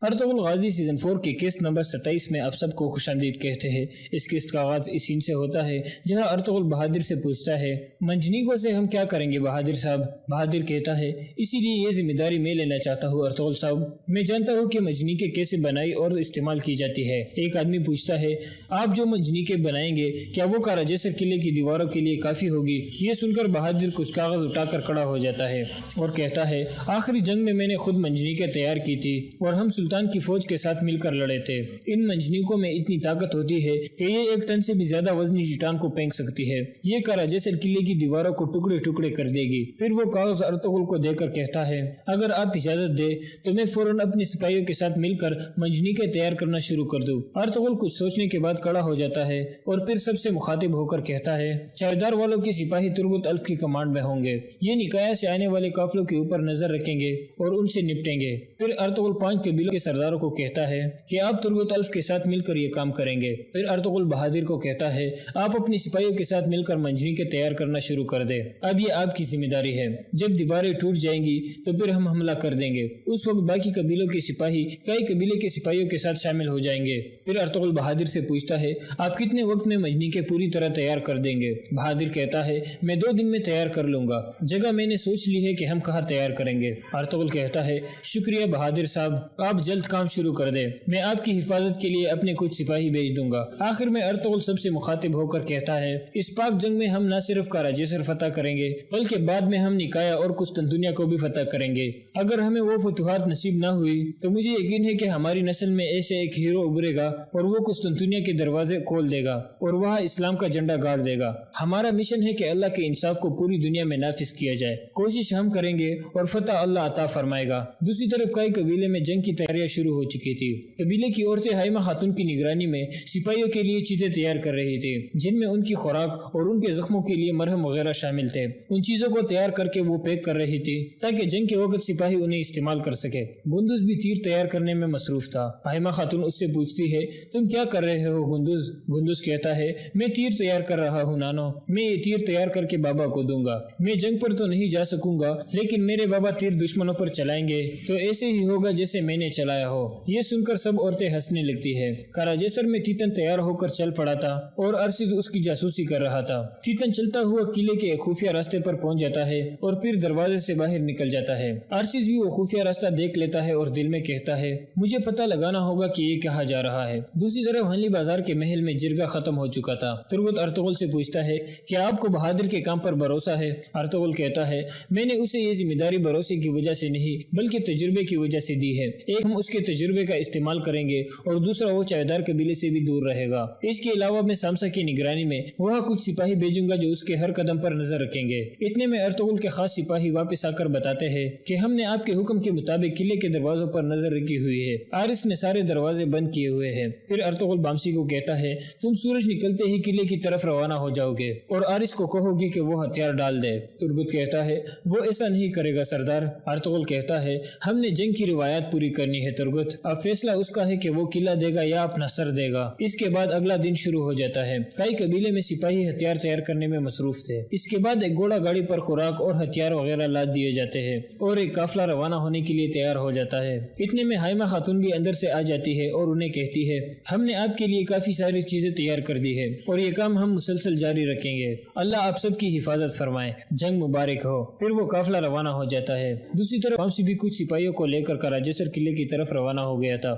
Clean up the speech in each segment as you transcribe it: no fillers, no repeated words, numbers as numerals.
Ertugrul Ghazi season 4 کے قسط number 27 میں آپ سب کو خوش آمدید کہتے ہیں۔ اس قسط کا آغاز اس سین سے ہوتا ہے جہاں ارطغرل بہادر سے پوچھتا ہے منجنیکوں سے ہم کیا کریں گے بہادر صاحب؟ بہادر کہتا ہے اسی لیے یہ ذمہ داری میں لینا چاہتا ہوں ارطغرل صاحب، میں جانتا ہوں کہ منجنیکیں کیسے بنائی اور استعمال کی جاتی ہے۔ ایک آدمی پوچھتا ہے آپ جو منجنیکیں بنائیں گے کیا وہ کارا جیسر قلعے کی دیواروں کے لیے کافی ہوگی؟ یہ سن کر بہادر کچھ کاغذ اٹھا کر کھڑا ہو جاتا ہے اور کہتا ہے آخری جنگ میں نے خود منجنیکیں تیار کی تھی اور ہم سلطان کی فوج کے ساتھ مل کر لڑے تھے۔ ان منجنیکوں میں اتنی طاقت ہوتی ہے کہ یہ 1 ٹن سے بھی زیادہ وزنی چٹان کو پھینک سکتی ہے۔ یہ کارا جیسر قلعے کی دیواروں کو ٹکڑے ٹکڑے کر دے گی۔ پھر وہ کاغذ ارطغرل کو دے کر کہتا ہے اگر آپ اجازت دے تو میں فوراً اپنے سپاہیوں کے ساتھ مل کر منجنیکیں تیار کرنا شروع کر دوں۔ ارطغرل کچھ سوچنے کے بعد کھڑا ہو جاتا ہے اور پھر سب سے مخاطب ہو کر کہتا ہے چائدار والوں کے سپاہی ترغت الف کی کمانڈ میں ہوں گے، یہ نکایا سے آنے والے قافلوں کے اوپر نظر رکھیں گے اور ان سے نپٹیں گے۔ پھر ارطغرل 5 قبیلوں کے سرداروں کو کہتا ہے کہ آپ ترغت الف کے ساتھ مل کر یہ کام کریں گے۔ پھر ارطغرل بہادر کو کہتا ہے آپ اپنی سپاہیوں کے ساتھ مل کر منجنیکیں تیار کرنا شروع کر دیں، اب یہ آپ کی ذمہ داری ہے۔ جب دیواریں ٹوٹ جائیں گی تو پھر ہم حملہ کر دیں گے، اس وقت باقی قبیلوں کے سپاہی کئی قبیلے کے سپاہیوں کے ساتھ شامل ہو جائیں گے۔ پھر ارطغرل بہادر سے پوچھتا ہے آپ کتنے وقت میں منجنیکیں پوری طرح تیار کر دیں گے؟ بہادر کہتا ہے میں 2 دن میں تیار کر لوں گا، جگہ میں نے سوچ لی ہے کہ ہم کہاں تیار کریں گے۔ ارطغرل کہتا ہے شکریہ بہادر صاحب، آپ جلد کام شروع کر دیں، میں آپ کی حفاظت کے لیے اپنے کچھ سپاہی بھیج دوں گا۔ آخر میں ارطغرل سب سے مخاطب ہو کر کہتا ہے اس پاک جنگ میں ہم نہ صرف کارا جیسر فتح کریں گے بلکہ بعد میں ہم نکایا اور قسطنطنیہ کو بھی فتح کریں گے۔ اگر ہمیں وہ فتوحات نصیب نہ ہوئی تو مجھے یقین ہے کہ ہماری نسل میں ایسے ایک ہیرو ابھرے گا اور وہ قسطنطنیہ کے دروازے کھول دے گا اور وہاں اسلام کا جھنڈا گاڑ دے گا۔ ہمارا مشن ہے کہ اللہ کے انصاف کو پوری دنیا میں نافذ کیا جائے، کوشش ہم کریں گے اور فتح اللہ عطا فرمائے گا۔ دوسری طرف کئی قبیلے میں جنگ کی تیاریاں شروع ہو چکی تھی۔ قبیلے کی عورتیں حائمہ خاتون کی نگرانی میں سپاہیوں کے لیے چیزیں تیار کر رہی تھی جن میں ان کی خوراک اور ان کے زخموں کے لیے مرہم وغیرہ شامل تھے۔ ان چیزوں کو تیار کر کے وہ پیک کر رہی تھی تاکہ جنگ کے وقت سپاہی انہیں استعمال کر سکے۔ گندوز بھی تیر تیار کرنے میں مصروف تھا۔ حائمہ خاتون اس سے پوچھتی ہے تم کیا کر رہے ہو گندوز؟ گندوز کہتا ہے میں تیر تیار کر رہا ہوں نانو، میں یہ تیر تیار کر کے بابا کو دوں گا۔ میں جنگ پر تو نہیں جا سکوں گا لیکن میرے بابا تیر دشمنوں پر چلائیں گے تو ایسے ہی ہوگا جیسے میں نے چلایا ہو۔ یہ سن کر سب عورتیں ہنسنے لگتی ہے۔ کارا جیسر میں تیتن تیار ہو کر چل پڑا تھا اور ارسد اس کی جاسوسی کر رہا تھا۔ تیتن چلتا ہوا قلعے کے ایک خفیہ راستے پر پہنچ جاتا ہے اور پھر دروازے سے باہر نکل جاتا ہے۔ ارسد بھی وہ خفیہ راستہ دیکھ لیتا ہے اور دل میں کہتا ہے مجھے پتہ لگانا ہوگا کہ یہ کہاں جا رہا ہے۔ دوسری طرف ہنلی بازار کے محل میں جرگہ ختم ہو چکا تھا۔ ترغت ارطغرل سے پوچھتا ہے کیا آپ کو بہادر کے کام پر بھروسہ ہے؟ ارطغرل کہتا ہے میں نے اسے یہ ذمہ داری بھروسے کی وجہ سے نہیں بلکہ تجربے کی وجہ سے دی ہے۔ ایک ہم اس کے تجربے کا استعمال کریں گے اور دوسرا وہ چائدار قبیلے سے بھی دور رہے گا۔ اس کے علاوہ میں سامسا کی نگرانی میں وہاں کچھ سپاہی بھیجوں گا جو اس کے ہر قدم پر نظر رکھیں گے۔ اتنے میں ارطغرل کے خاص سپاہی واپس آ کر بتاتے ہیں کہ ہم نے آپ کے حکم کے مطابق قلعے کے دروازوں پر نظر رکھی ہوئی ہے، آرس نے سارے دروازے بند کیے ہوئے ہیں۔ پھر ارطغرل بامسی کو کہتا ہے تم سورج نکلتے ہی قلعے کی طرف روانہ ہو جاؤ گے اور آرس کو کہو گے کہ وہ ہتھیار ڈال دے۔ ترغت کہتا ہے وہ ایسا نہیں کرے گا سردار۔ ارطغرل کہتا ہے ہم نے جنگ کی روایات پوری کرنی ہے ترغت، اب فیصلہ اس کا ہے کہ وہ قلعہ دے گا یا اپنا سر دے گا۔ اس کے بعد اگلا دن شروع ہو جاتا ہے۔ کئی قبیلے میں سپاہی ہتھیار تیار کرنے میں مصروف تھے۔ اس کے بعد ایک گھوڑا گاڑی پر خوراک اور ہتھیار وغیرہ لاد دیے جاتے ہیں اور ایک قافلہ روانہ ہونے کے لیے تیار ہو جاتا ہے۔ اتنے میں حائمہ خاتون بھی اندر سے آ جاتی ہے اور انہیں کہتی ہے ہم نے آپ کے لیے کافی ساری چیزیں تیار کر دی ہے اور یہ کام ہم مسلسل جاری رکھیں گے، اللہ آپ سب کی حفاظت فرمائے، جنگ مبارک ہو۔ پھر وہ قافلہ روانہ ہو جاتا ہے۔ دوسری طرف بامسی بھی کچھ سپاہیوں کو لے کر کارا جیسر قلعے کی طرف روانہ ہو گیا تھا۔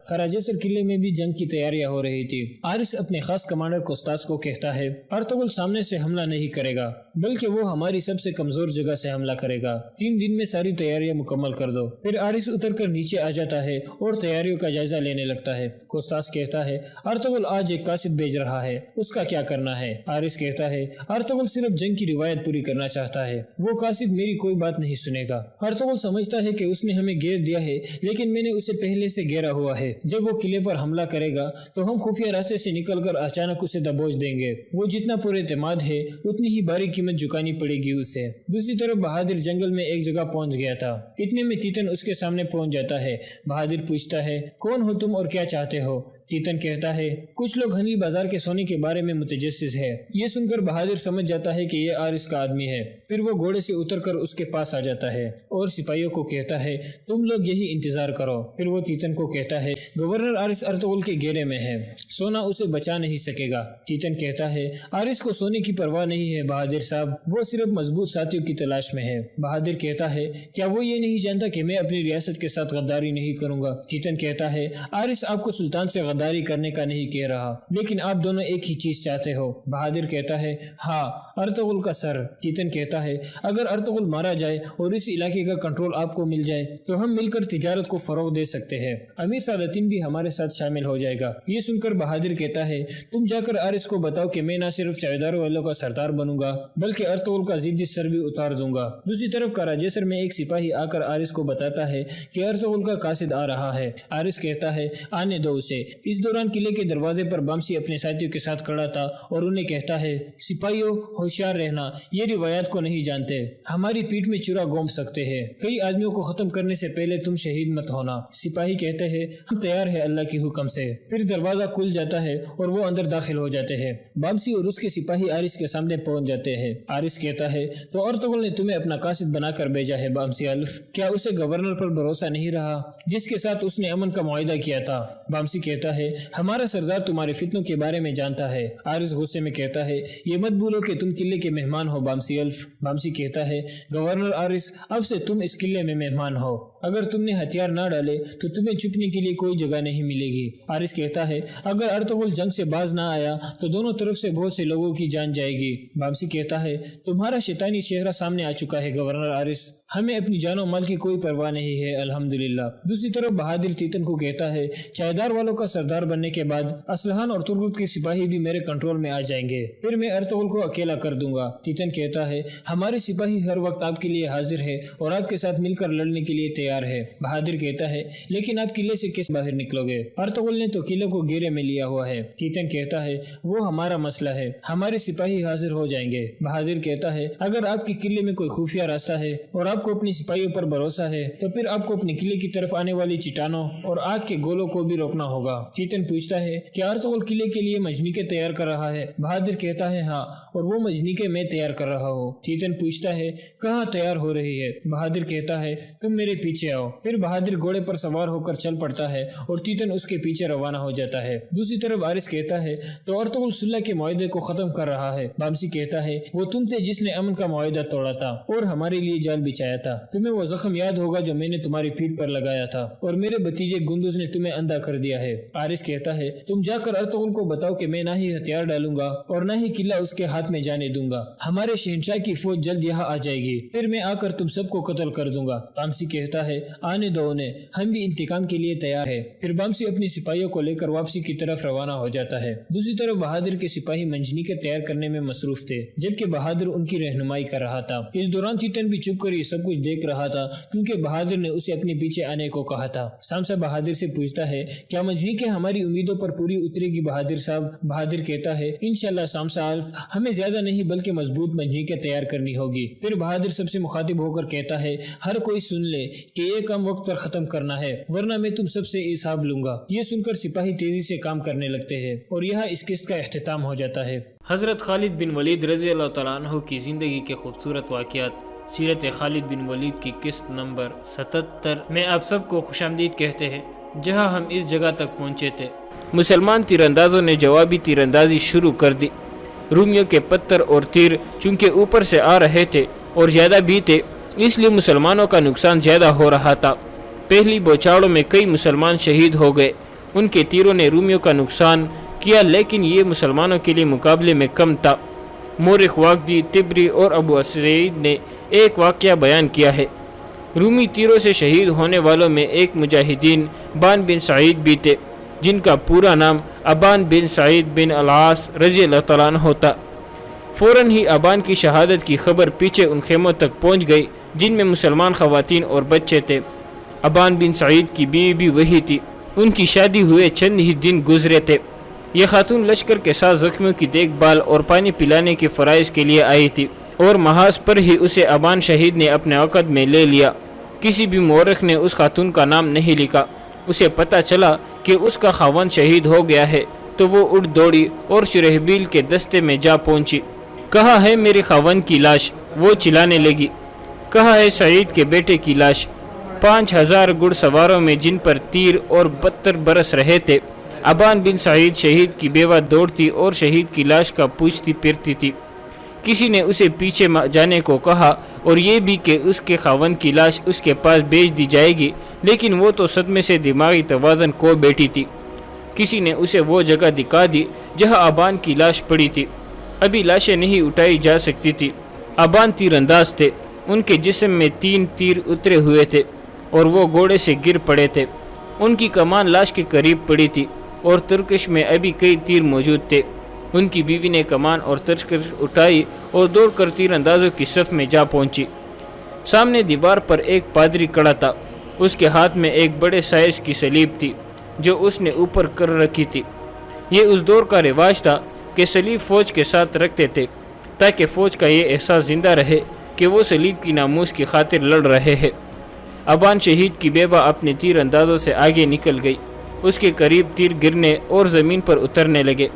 کارا جیسر قلعے میں بھی جنگ کی تیاریاں ہو رہی تھی۔ آرس اپنے خاص کمانڈر کوستاس کو کہتا ہے ارطغرل سامنے سے حملہ نہیں کرے گا بلکہ وہ ہماری سب سے کمزور جگہ سے حملہ کرے گا، 3 دن میں ساری تیاریاں مکمل کر دو۔ پھر آرس اتر کر نیچے آ جاتا ہے اور تیاریوں کا جائزہ لینے لگتا ہے۔ کوستاس کہتا ہے ارطغرل آج ایک قاصد بھیج رہا ہے، اس کا کیا کرنا ہے؟ آرس کہتا ہے ارطغرل صرف جنگ کی روایت پوری کرنا چاہتا ہے، وہ قاصد میری کوئی بات نہیں سنے گا۔ ارطغرل سمجھتا ہے کہ اس نے ہمیں گھیر دیا ہے لیکن میں نے اسے پہلے سے گھیرا ہوا ہے، جب وہ قلعے پر حملہ کرے گا تو ہم خفیہ راستے سے نکل کر اچانک اسے دبوچ دیں گے، وہ جتنا پر اعتماد ہے اتنی ہی باری قیمت چکانی پڑے گی اسے۔ دوسری طرف بہادر جنگل میں ایک جگہ پہنچ گیا تھا۔ اتنے میں تیتن اس کے سامنے پہنچ جاتا ہے۔ بہادر پوچھتا ہے کون ہو تم اور کیا چاہتے ہو؟ تیتن کہتا ہے کچھ لوگ ہنلی بازار کے سونے کے بارے میں متجسس ہے۔ یہ سن کر بہادر سمجھ جاتا ہے کہ یہ آرس کا آدمی ہے۔ پھر وہ گھوڑے سے اتر کر اس کے پاس آ جاتا ہے اور سپاہیوں کو کہتا ہے تم لوگ یہی انتظار کرو۔ پھر وہ تیتن کو کہتا ہے گورنر آرس ارطغرل کے گھیرے میں ہے، سونا اسے بچا نہیں سکے گا۔ تیتن کہتا ہے آرس کو سونے کی پرواہ نہیں ہے بہادر صاحب، وہ صرف مضبوط ساتھیوں کی تلاش میں ہے۔ بہادر کہتا ہے کیا وہ یہ نہیں جانتا کہ میں اپنی ریاست کے ساتھ غداری نہیں کروں گا؟ تیتن کہتا ہے آرس آپ کو سلطان سے غداری کرنے کا نہیں کہہ رہا، لیکن آپ دونوں ایک ہی چیز چاہتے ہو۔ بہادر کہتا ہے ہاں، ارطغرل کا سر۔ تیتن کہتا ہے اگر ارطغرل مارا جائے اور اس علاقے کا کنٹرول آپ کو مل جائے تو ہم مل کر تجارت کو فروغ دے سکتے ہیں، امیر سعادتین بھی ہمارے ساتھ شامل ہو جائے گا۔ یہ سن کر بہادر کہتا ہے تم جا کر آرس کو بتاؤ کہ میں نہ صرف چوکیداروں والوں کا سردار بنوں گا بلکہ ارطغرل کا ضدی سر بھی اتار دوں گا۔ دوسری طرف کراجیسر میں ایک سپاہی آ کر آرس کو بتاتا ہے کہ ارطغرل کا قاصد آ رہا ہے۔ آرس کہتا ہے آنے دو اسے۔ اس دوران قلعے کے دروازے پر بامسی اپنے ساتھیوں کے ساتھ کھڑا تھا اور انہیں کہتا ہے سپاہیوں ہوشیار رہنا، یہ روایات کو نہیں جانتے، ہماری پیٹھ میں چرا گھونپ سکتے ہیں، کئی آدمیوں کو ختم کرنے سے پہلے تم شہید مت ہونا۔ سپاہی کہتے ہیں ہم تیار ہیں اللہ کے حکم سے۔ پھر دروازہ کھل جاتا ہے اور وہ اندر داخل ہو جاتے ہیں۔ بامسی اور اس کے سپاہی آرس کے سامنے پہنچ جاتے ہیں۔ آرس کہتا ہے تو ارطغرل نے تمہیں اپنا قاصد بنا کر بھیجا ہے بامسی الف، کیا اسے گورنر پر بھروسہ نہیں رہا جس کے ساتھ اس نے امن کا معاہدہ کیا تھا؟ بامسی کہتا ہے ہمارا سردار تمہارے فتنوں کے بارے میں جانتا ہے۔ آرس غصے میں کہتا ہے یہ مت بھولو کہ تم قلعے کے مہمان ہو بامسی الف۔ بامسی کہتا ہے گورنر آرس اب سے تم اس قلعے میں مہمان ہو، اگر تم نے ہتھیار نہ ڈالے تو تمہیں چھپنے کے لیے کوئی جگہ نہیں ملے گی۔ آرس کہتا ہے اگر ارطغرل جنگ سے باز نہ آیا تو دونوں طرف سے بہت سے لوگوں کی جان جائے گی۔ بامسی کہتا ہے تمہارا شیطانی چہرہ سامنے آ چکا ہے گورنر آرس، ہمیں اپنی جان و مال کی کوئی پرواہ نہیں ہے الحمدللہ۔ دوسری طرف بہادر تیتن کو کہتا ہے چائیدار والوں کا سردار بننے کے بعد اسلحان اور ترغت کے سپاہی بھی میرے کنٹرول میں آ جائیں گے، پھر میں ارطغرل کو اکیلا کر دوں گا۔ تیتن کہتا ہے ہمارے سپاہی ہر وقت آپ کے لیے حاضر ہے اور آپ کے ساتھ مل کر لڑنے کے لیے تیار ہے۔ بہادر کہتا ہے لیکن آپ قلعے سے کس باہر نکلو گے؟ ارطغرل نے تو قلعے کو گھیرے میں لیا ہوا ہے۔ تیتن کہتا ہے وہ ہمارا مسئلہ ہے، ہمارے سپاہی حاضر ہو جائیں گے۔ بہادر کہتا ہے اگر آپ کے قلعے میں کوئی خفیہ راستہ ہے اور آپ کو اپنے سپاہیوں پر بھروسہ ہے تو پھر آپ کو اپنے قلعے کی طرف آنے والی چٹانوں اور آگ کے گولوں کو بھی روکنا ہوگا۔ تیتن پوچھتا ہے کیا ارطغرل قلعے کے لیے مجنیکیں تیار کر رہا ہے؟ بہادر کہتا ہے ہاں، اور وہ مجنیکیں میں تیار کر رہا ہوں۔ تیتن پوچھتا ہے کہاں تیار ہو رہی ہے؟ بہادر کہتا ہے تم میرے پیچھے آؤ۔ پھر بہادر گھوڑے پر سوار ہو کر چل پڑتا ہے اور تیتن اس کے پیچھے روانہ ہو جاتا ہے۔ دوسری طرف آرس کہتا ہے تو ارطغرل صلح کے معاہدے کو ختم کر رہا ہے۔ بامسی کہتا ہے وہ تم تھے جس نے امن کا معاہدہ توڑا تھا اور ہمارے لیے جال بچھایا تھا، تمہیں وہ زخم یاد ہوگا جو میں نے تمہاری پیٹھ پر لگایا تھا اور میرے بھتیجے گندوز نے تمہیں اندھا کر دیا ہے۔ آرس کہتا ہے تم جا کر ارطغرل کو بتاؤ کہ میں نہ ہی ہتھیار ڈالوں گا اور نہ ہی قلعہ اس کے ہاتھ میں جانے دوں گا، ہمارے شہنشاہ کی فوج جلد یہاں آ جائے گی، پھر میں آ کر تم سب کو قتل کر دوں گا۔ بامسی کہتا ہے آنے دو انہیں، ہم بھی انتقام کے لیے تیار ہے۔ پھر بامسی اپنی سپاہیوں کو لے کر واپسی کی طرف روانہ ہو جاتا ہے۔ دوسری طرف بہادر کے سپاہی منجنیکیں تیار کرنے میں مصروف تھے جبکہ بہادر ان کی رہنمائی کر رہا تھا۔ اس دوران تیتن بھی چپ کر یہ سب کچھ دیکھ رہا تھا کیونکہ بہادر نے اسے اپنے پیچھے آنے کو کہا تھا۔ سامسا بہادر سے پوچھتا ہے کیا منجنیکیں ہماری امیدوں پر پوری اترے گی بہادر صاحب؟ بہادر کہتا ہے انشاءاللہ سامسا الف، ہمیں زیادہ نہیں بلکہ مضبوط منجنیکیں تیار کرنی ہوگی۔ پھر بہادر سب سے مخاطب ہو کر کہتا ہے ہر کوئی سن لے کہ یہ کام وقت پر ختم کرنا ہے ورنہ میں تم سب سے حساب لوں گا۔ یہ سن کر سپاہی تیزی سے کام کرنے لگتے ہیں اور یہاں اس قسط کا اختتام ہو جاتا ہے۔ حضرت خالد بن ولید رضی اللہ تعالیٰ عنہ کی زندگی کے خوبصورت واقعات، سیرت خالد بن ولید کی قسط نمبر 77 میں آپ سب کو خوش آمدید کہتے ہیں۔ جہاں ہم اس جگہ تک پہنچے تھے مسلمان تیر اندازوں نے جوابی تیر اندازی شروع کر دی۔ رومیوں کے پتھر اور تیر چونکہ اوپر سے آ رہے تھے اور زیادہ بھی تھے اس لیے مسلمانوں کا نقصان زیادہ ہو رہا تھا۔ پہلی بوچھاڑوں میں کئی مسلمان شہید ہو گئے، ان کے تیروں نے رومیوں کا نقصان کیا لیکن یہ مسلمانوں کے لیے مقابلے میں کم تھا۔ مورخ واقدی، طبری اور ابو اسعید نے ایک واقعہ بیان کیا ہے۔ رومی تیروں سے شہید ہونے والوں میں ایک مجاہدین بان بن سعید بھی تھے جن کا پورا نام ابان بن سعید بن العاص رضی اللہ تعالیٰ عنہ تھا۔ فوراً ہی ابان کی شہادت کی خبر پیچھے ان خیموں تک پہنچ گئی جن میں مسلمان خواتین اور بچے تھے۔ ابان بن سعید کی بیوی بھی وہی تھی، ان کی شادی ہوئے چند ہی دن گزرے تھے۔ یہ خاتون لشکر کے ساتھ زخمیوں کی دیکھ بھال اور پانی پلانے کے فرائض کے لیے آئی تھی اور محاذ پر ہی اسے ابان شہید نے اپنے عقد میں لے لیا۔ کسی بھی مورخ نے اس خاتون کا نام نہیں لکھا۔ اسے پتہ چلا کہ اس کا خاوند شہید ہو گیا ہے تو وہ اٹھ دوڑی اور شرحبیل کے دستے میں جا پہنچی۔ کہا ہے میرے خاوند کی لاش، وہ چلانے لگی۔ کہا ہے سعید کے بیٹے کی لاش۔ 5000 گھڑ سواروں میں جن پر تیر اور 72 برس رہے تھے، ابان بن سعید شہید کی بیوہ دوڑتی اور شہید کی لاش کا پوچھتی پھرتی تھی۔ کسی نے اسے پیچھے جانے کو کہا اور یہ بھی کہ اس کے خاوند کی لاش اس کے پاس بھیج دی جائے گی، لیکن وہ تو صدمے سے دماغی توازن کھو بیٹھی تھی۔ کسی نے اسے وہ جگہ دکھا دی جہاں ابان کی لاش پڑی تھی۔ ابھی لاشیں نہیں اٹھائی جا سکتی تھی۔ ابان تیر انداز تھے، ان کے جسم میں 3 تیر اترے ہوئے تھے اور وہ گھوڑے سے گر پڑے تھے۔ ان کی کمان لاش کے قریب پڑی تھی اور ترکش میں ابھی کئی تیر موجود تھے۔ ان کی بیوی نے کمان اور ترکش اٹھائی اور دوڑ کر تیر اندازوں کی صف میں جا پہنچی۔ سامنے دیوار پر ایک پادری کھڑا تھا، اس کے ہاتھ میں ایک بڑے سائز کی صلیب تھی جو اس نے اوپر کر رکھی تھی۔ یہ اس دور کا رواج تھا کہ صلیب فوج کے ساتھ رکھتے تھے تاکہ فوج کا یہ احساس زندہ رہے کہ وہ صلیب کی ناموس کی خاطر لڑ رہے ہیں۔ ابان شہید کی بیوہ اپنے تیر اندازوں سے آگے نکل گئی۔ اس کے قریب تیر گرنے اور زمین پر اترنے لگے۔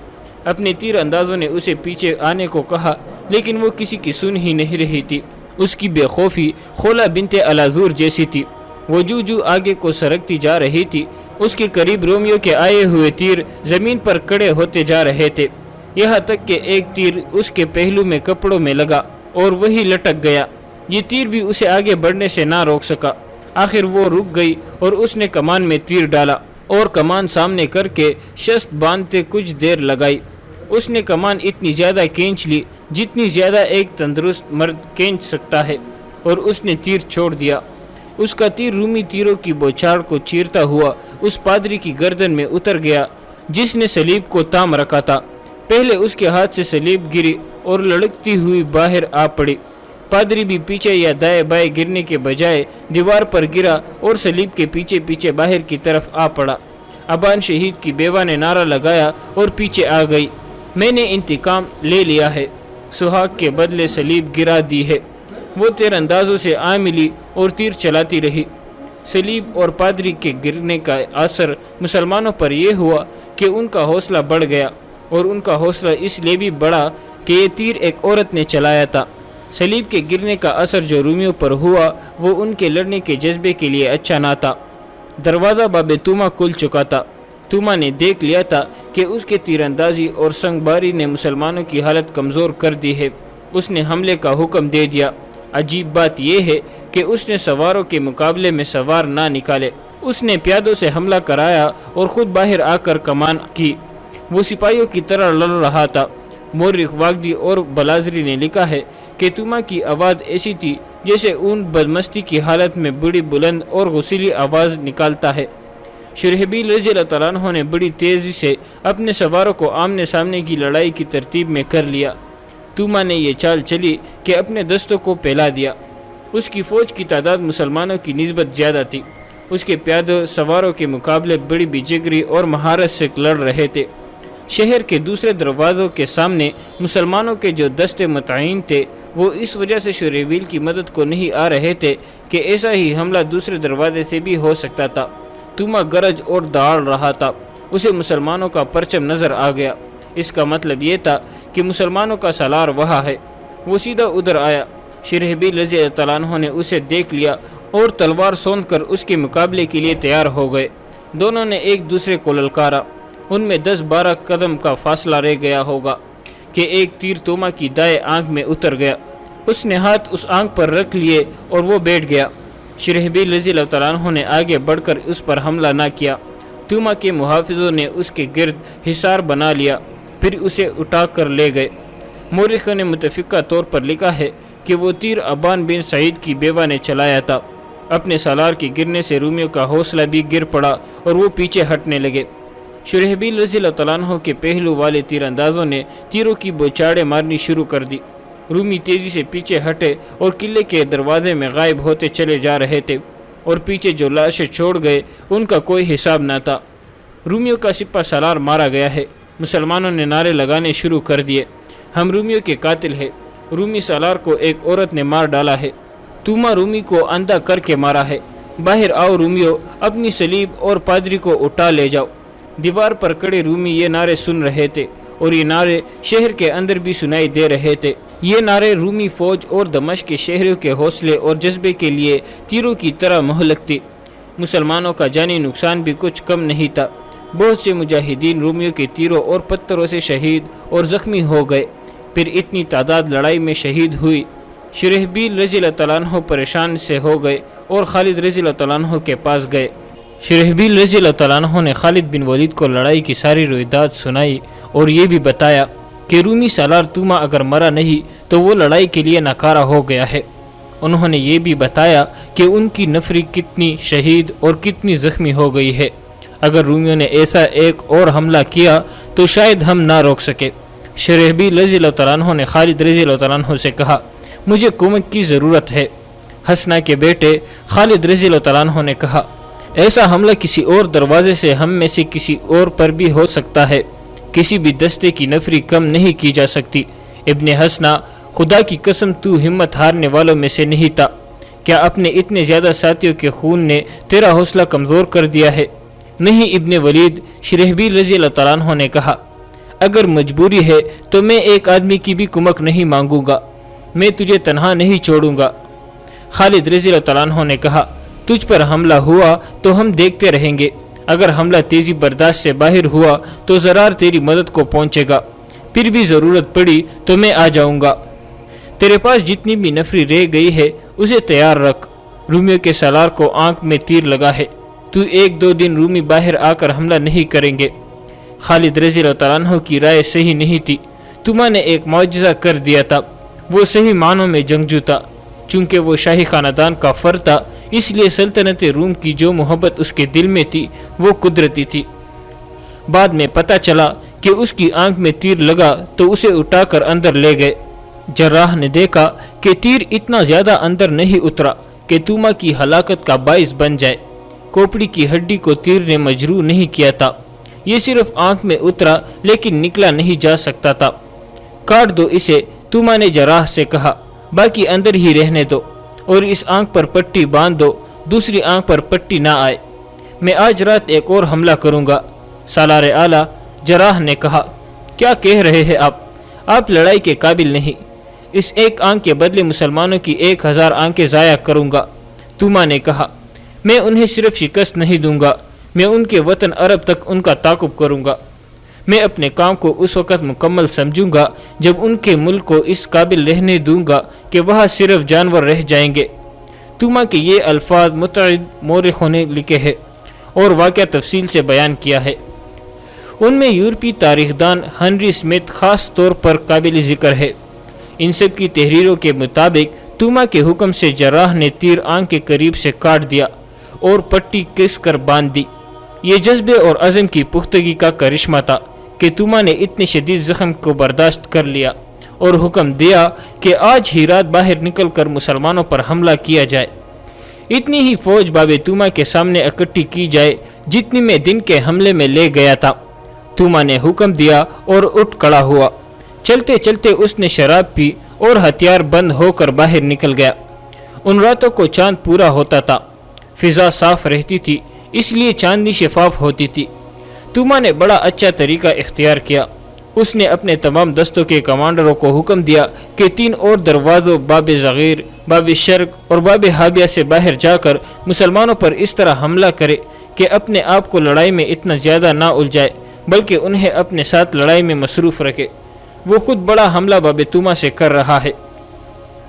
اپنے تیر اندازوں نے اسے پیچھے آنے کو کہا، لیکن وہ کسی کی سن ہی نہیں رہی تھی۔ اس کی بے خوفی خولہ بنت الازور جیسی تھی۔ وہ جو آگے کو سرکتی جا رہی تھی، اس کے قریب رومیو کے آئے ہوئے تیر زمین پر کڑے ہوتے جا رہے تھے، یہاں تک کہ ایک تیر اس کے پہلو میں کپڑوں میں لگا اور وہی لٹک گیا۔ یہ تیر بھی اسے آگے بڑھنے سے نہ روک سکا۔ آخر وہ رک گئی اور اس نے کمان میں تیر ڈالا اور کمان سامنے کر کے شست باندھتے کچھ دیر لگائی۔ اس نے کمان اتنی زیادہ کھینچ لی جتنی زیادہ ایک تندرست مرد کھینچ سکتا ہے، اور اس نے تیر چھوڑ دیا۔ اس کا تیر رومی تیروں کی بوچھاڑ کو چیرتا ہوا اس پادری کی گردن میں اتر گیا جس نے صلیب کو تام رکھا تھا۔ پہلے اس کے ہاتھ سے صلیب گری اور لڑکتی ہوئی باہر آ پڑی۔ پادری بھی پیچھے یا دائیں بائیں گرنے کے بجائے دیوار پر گرا اور صلیب کے پیچھے پیچھے باہر کی طرف آ پڑا۔ ابان شہید کی بیوہ نے نعرہ لگایا اور پیچھے آ گئی، میں نے انتقام لے لیا ہے، سہاگ کے بدلے صلیب گرا دی ہے۔ وہ تیر اندازوں سے آ ملی اور تیر چلاتی رہی۔ صلیب اور پادری کے گرنے کا اثر مسلمانوں پر یہ ہوا کہ ان کا حوصلہ بڑھ گیا، اور ان کا حوصلہ اس لیے بھی بڑھا کہ یہ تیر ایک عورت نے چلایا تھا۔ صلیب کے گرنے کا اثر جو رومیوں پر ہوا وہ ان کے لڑنے کے جذبے کے لیے اچھا نہ تھا۔ دروازہ باب توما کھل چکا تھا۔ توما نے دیکھ لیا تھا کہ اس کے تیر اندازی اور سنگ باری نے مسلمانوں کی حالت کمزور کر دی ہے۔ اس نے حملے کا حکم دے دیا۔ عجیب بات یہ ہے کہ اس نے سواروں کے مقابلے میں سوار نہ نکالے۔ اس نے پیادوں سے حملہ کرایا اور خود باہر آ کر کمان کی۔ وہ سپاہیوں کی طرح لڑ رہا تھا۔ مورخ واگدی اور بلازری نے لکھا ہے کہ توما کی آواز ایسی تھی جیسے اون بدمستی کی حالت میں بڑی بلند اور غسیلی آواز نکالتا ہے۔ شرحبیل رضی اللہ تعالیٰ عنہ نے بڑی تیزی سے اپنے سواروں کو آمنے سامنے کی لڑائی کی ترتیب میں کر لیا۔ توما نے یہ چال چلی کہ اپنے دستوں کو پھیلا دیا۔ اس کی فوج کی تعداد مسلمانوں کی نسبت زیادہ تھی۔ اس کے پیادوں سواروں کے مقابلے بڑی بجگری اور مہارت سے لڑ رہے تھے۔ شہر کے دوسرے دروازوں کے سامنے مسلمانوں کے جو دستے متعین تھے وہ اس وجہ سے شرحبیل کی مدد کو نہیں آ رہے تھے کہ ایسا ہی حملہ دوسرے دروازے سے بھی ہو سکتا تھا۔ توما گرج اور داڑ رہا تھا۔ اسے مسلمانوں کا پرچم نظر آ گیا۔ اس کا مطلب یہ تھا کہ مسلمانوں کا سالار وہاں ہے۔ وہ سیدھا ادھر آیا۔ شرحبیل رضی اللہ تعالیٰ عنہ نے اسے دیکھ لیا اور تلوار سونت کر اس کے مقابلے کے لیے تیار ہو گئے۔ دونوں نے ایک دوسرے کو للکارا۔ ان میں 10-12 قدم کا فاصلہ رہ گیا ہوگا کہ ایک تیر توما کی دائیں آنکھ میں اتر گیا۔ اس نے ہاتھ اس آنکھ پر رکھ لیے اور وہ بیٹھ گیا۔ شرحبیل رضی اللہ تعالیٰ عنہ نے آگے بڑھ کر اس پر حملہ نہ کیا۔ توما کے محافظوں نے اس کے گرد حصار بنا لیا، پھر اسے اٹھا کر لے گئے۔ مورخوں نے متفقہ طور پر لکھا ہے کہ وہ تیر ابان بن سعید کی بیوہ نے چلایا تھا۔ اپنے سالار کے گرنے سے رومیوں کا حوصلہ بھی گر پڑا اور وہ پیچھے ہٹنے لگے۔ شرحبیل رضی اللہ تعالیٰ عنہ کے پہلو والے تیر اندازوں نے تیروں کی بوچھاڑیں مارنی شروع کر دی۔ رومی تیزی سے پیچھے ہٹے اور قلعے کے دروازے میں غائب ہوتے چلے جا رہے تھے، اور پیچھے جو لاشیں چھوڑ گئے ان کا کوئی حساب نہ تھا۔ رومیوں کا سپہ سالار مارا گیا ہے۔ مسلمانوں نے نعرے لگانے شروع کر دیے، ہم رومیوں کے قاتل ہیں، رومی سالار کو ایک عورت نے مار ڈالا ہے، توما رومی کو اندھا کر کے مارا ہے، باہر آؤ رومیو، اپنی صلیب اور پادری کو اٹھا لے جاؤ۔ دیوار پر کڑے رومی یہ نعرے سن رہے تھے اور یہ نعرے شہر کے اندر بھی سنائی دے رہے تھے۔ یہ نعرے رومی فوج اور دمشق کے شہریوں کے حوصلے اور جذبے کے لیے تیروں کی طرح مہلک تھی۔ مسلمانوں کا جانی نقصان بھی کچھ کم نہیں تھا۔ بہت سے مجاہدین رومیوں کے تیروں اور پتھروں سے شہید اور زخمی ہو گئے۔ پھر اتنی تعداد لڑائی میں شہید ہوئی۔ شرحبیل رضی اللہ تعالیٰ عنہ پریشان سے ہو گئے اور خالد رضی اللہ تعالیٰ عنہ کے پاس گئے۔ شرحبیل رضی اللہ تعالیٰ عنہ نے خالد بن ولید کو لڑائی کی ساری روایات سنائی اور یہ بھی بتایا کہ رومی سالار توما اگر مرا نہیں تو وہ لڑائی کے لیے ناکارہ ہو گیا ہے۔ انہوں نے یہ بھی بتایا کہ ان کی نفری کتنی شہید اور کتنی زخمی ہو گئی ہے۔ اگر رومیوں نے ایسا ایک اور حملہ کیا تو شاید ہم نہ روک سکے۔ شرحبیل رضی اللہ تعالیٰ عنہ نے خالد رضی اللہ تعالیٰ عنہ سے کہا، مجھے قوت کی ضرورت ہے۔ حسنہ کے بیٹے خالد رضی اللہ تعالیٰ عنہ نے کہا، ایسا حملہ کسی اور دروازے سے ہم میں سے کسی اور پر بھی ہو سکتا ہے، کسی بھی دستے کی نفری کم نہیں کی جا سکتی۔ ابن حسنہ، خدا کی قسم تو ہمت ہارنے والوں میں سے نہیں تھا۔ کیا اپنے اتنے زیادہ ساتھیوں کے خون نے تیرا حوصلہ کمزور کر دیا ہے؟ نہیں ابن ولید، شرحبیل رضی اللہ تعالیٰ عنہ نے کہا، اگر مجبوری ہے تو میں ایک آدمی کی بھی کمک نہیں مانگوں گا، میں تجھے تنہا نہیں چھوڑوں گا۔ خالد رضی اللہ تعالیٰ عنہ نے کہا، تجھ پر حملہ ہوا تو ہم دیکھتے رہیں گے، اگر حملہ تیزی برداشت سے باہر ہوا تو ضرار تیری مدد کو پہنچے گا، پھر بھی ضرورت پڑی تو میں آ جاؤں گا۔ تیرے پاس جتنی بھی نفری رہ گئی ہے اسے تیار رکھ، رومیوں کے سالار کو آنکھ میں تیر لگا ہے، تو ایک دو دن رومی باہر آ کر حملہ نہیں کریں گے۔ خالد رضی اللہ تعالیٰ عنہ کی رائے صحیح نہیں تھی۔ تما نے ایک معجزہ کر دیا تھا، وہ صحیح معنوں میں جنگجو تھا۔ چونکہ وہ شاہی خاندان کا فرد تھا اس لیے سلطنت روم کی جو محبت اس کے دل میں تھی وہ قدرتی تھی۔ بعد میں پتہ چلا کہ اس کی آنکھ میں تیر لگا تو اسے اٹھا کر اندر لے گئے۔ جراح نے دیکھا کہ تیر اتنا زیادہ اندر نہیں اترا کہ توما کی ہلاکت کا باعث بن جائے۔ کوپڑی کی ہڈی کو تیر نے مجروح نہیں کیا تھا، یہ صرف آنکھ میں اترا لیکن نکلا نہیں جا سکتا تھا۔ کاٹ دو اسے، توما نے جراح سے کہا، باقی اندر ہی رہنے دو اور اس آنکھ پر پٹی باندھ دو، دوسری آنکھ پر پٹی نہ آئے۔ میں آج رات ایک اور حملہ کروں گا۔ سالار اعلیٰ، جراح نے کہا، کیا کہہ رہے ہیں آپ لڑائی کے قابل نہیں۔ اس ایک آنکھ کے بدلے مسلمانوں کی 1000 آنکھیں ضائع کروں گا۔ توما نے کہا، میں انہیں صرف شکست نہیں دوں گا، میں ان کے وطن عرب تک ان کا تعاقب کروں گا۔ میں اپنے کام کو اس وقت مکمل سمجھوں گا جب ان کے ملک کو اس قابل رہنے دوں گا کہ وہاں صرف جانور رہ جائیں گے۔ توما کے یہ الفاظ متعدد مورخوں نے لکھے ہیں اور واقعہ تفصیل سے بیان کیا ہے۔ ان میں یورپی تاریخ دان ہنری اسمتھ خاص طور پر قابل ذکر ہے۔ ان سب کی تحریروں کے مطابق توما کے حکم سے جراح نے تیر آنکھ کے قریب سے کاٹ دیا اور پٹی کس کر باندھ دی۔ یہ جذبے اور عزم کی پختگی کا کرشمہ تھا کہ توما نے اتنے شدید زخم کو برداشت کر لیا اور حکم دیا کہ آج ہی رات باہر نکل کر مسلمانوں پر حملہ کیا جائے۔ اتنی ہی فوج باب توما کے سامنے اکٹھی کی جائے جتنی میں دن کے حملے میں لے گیا تھا۔ توما نے حکم دیا اور اٹھ کھڑا ہوا۔ چلتے چلتے اس نے شراب پی اور ہتھیار بند ہو کر باہر نکل گیا۔ ان راتوں کو چاند پورا ہوتا تھا، فضا صاف رہتی تھی اس لیے چاندنی شفاف ہوتی تھی۔ توما نے بڑا اچھا طریقہ اختیار کیا۔ اس نے اپنے تمام دستوں کے کمانڈروں کو حکم دیا کہ 3 اور دروازوں باب صغیر، باب شرق اور باب حابیہ سے باہر جا کر مسلمانوں پر اس طرح حملہ کرے کہ اپنے آپ کو لڑائی میں اتنا زیادہ نہ الجھائے بلکہ انہیں اپنے ساتھ لڑائی میں مصروف رکھے۔ وہ خود بڑا حملہ باب توما سے کر رہا ہے۔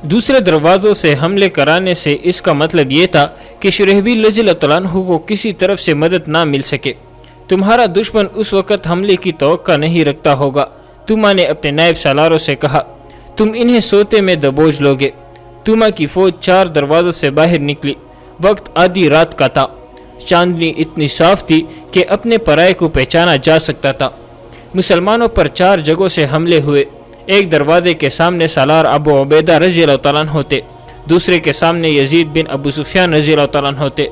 دوسرے دروازوں سے حملے کرانے سے اس کا مطلب یہ تھا کہ شرحبیل رضی اللہ تعالیٰ عنہ کو کسی طرف سے مدد نہ مل سکے۔ تمہارا دشمن اس وقت حملے کی توقع نہیں رکھتا ہوگا۔ توما نے اپنے نائب سالاروں سے کہا، تم انہیں سوتے میں دبوچ لوگے۔ توما کی فوج 4 دروازوں سے باہر نکلی۔ وقت آدھی رات کا تھا۔ چاندنی اتنی صاف تھی کہ اپنے پرائے کو پہچانا جا سکتا تھا۔ مسلمانوں پر 4 جگہوں سے حملے ہوئے۔ ایک دروازے کے سامنے سالار ابو عبیدہ رضی اللہ تعالیٰ عنہ تھے، دوسرے کے سامنے یزید بن ابو سفیان رضی اللہ تعالیٰ عنہ تھے۔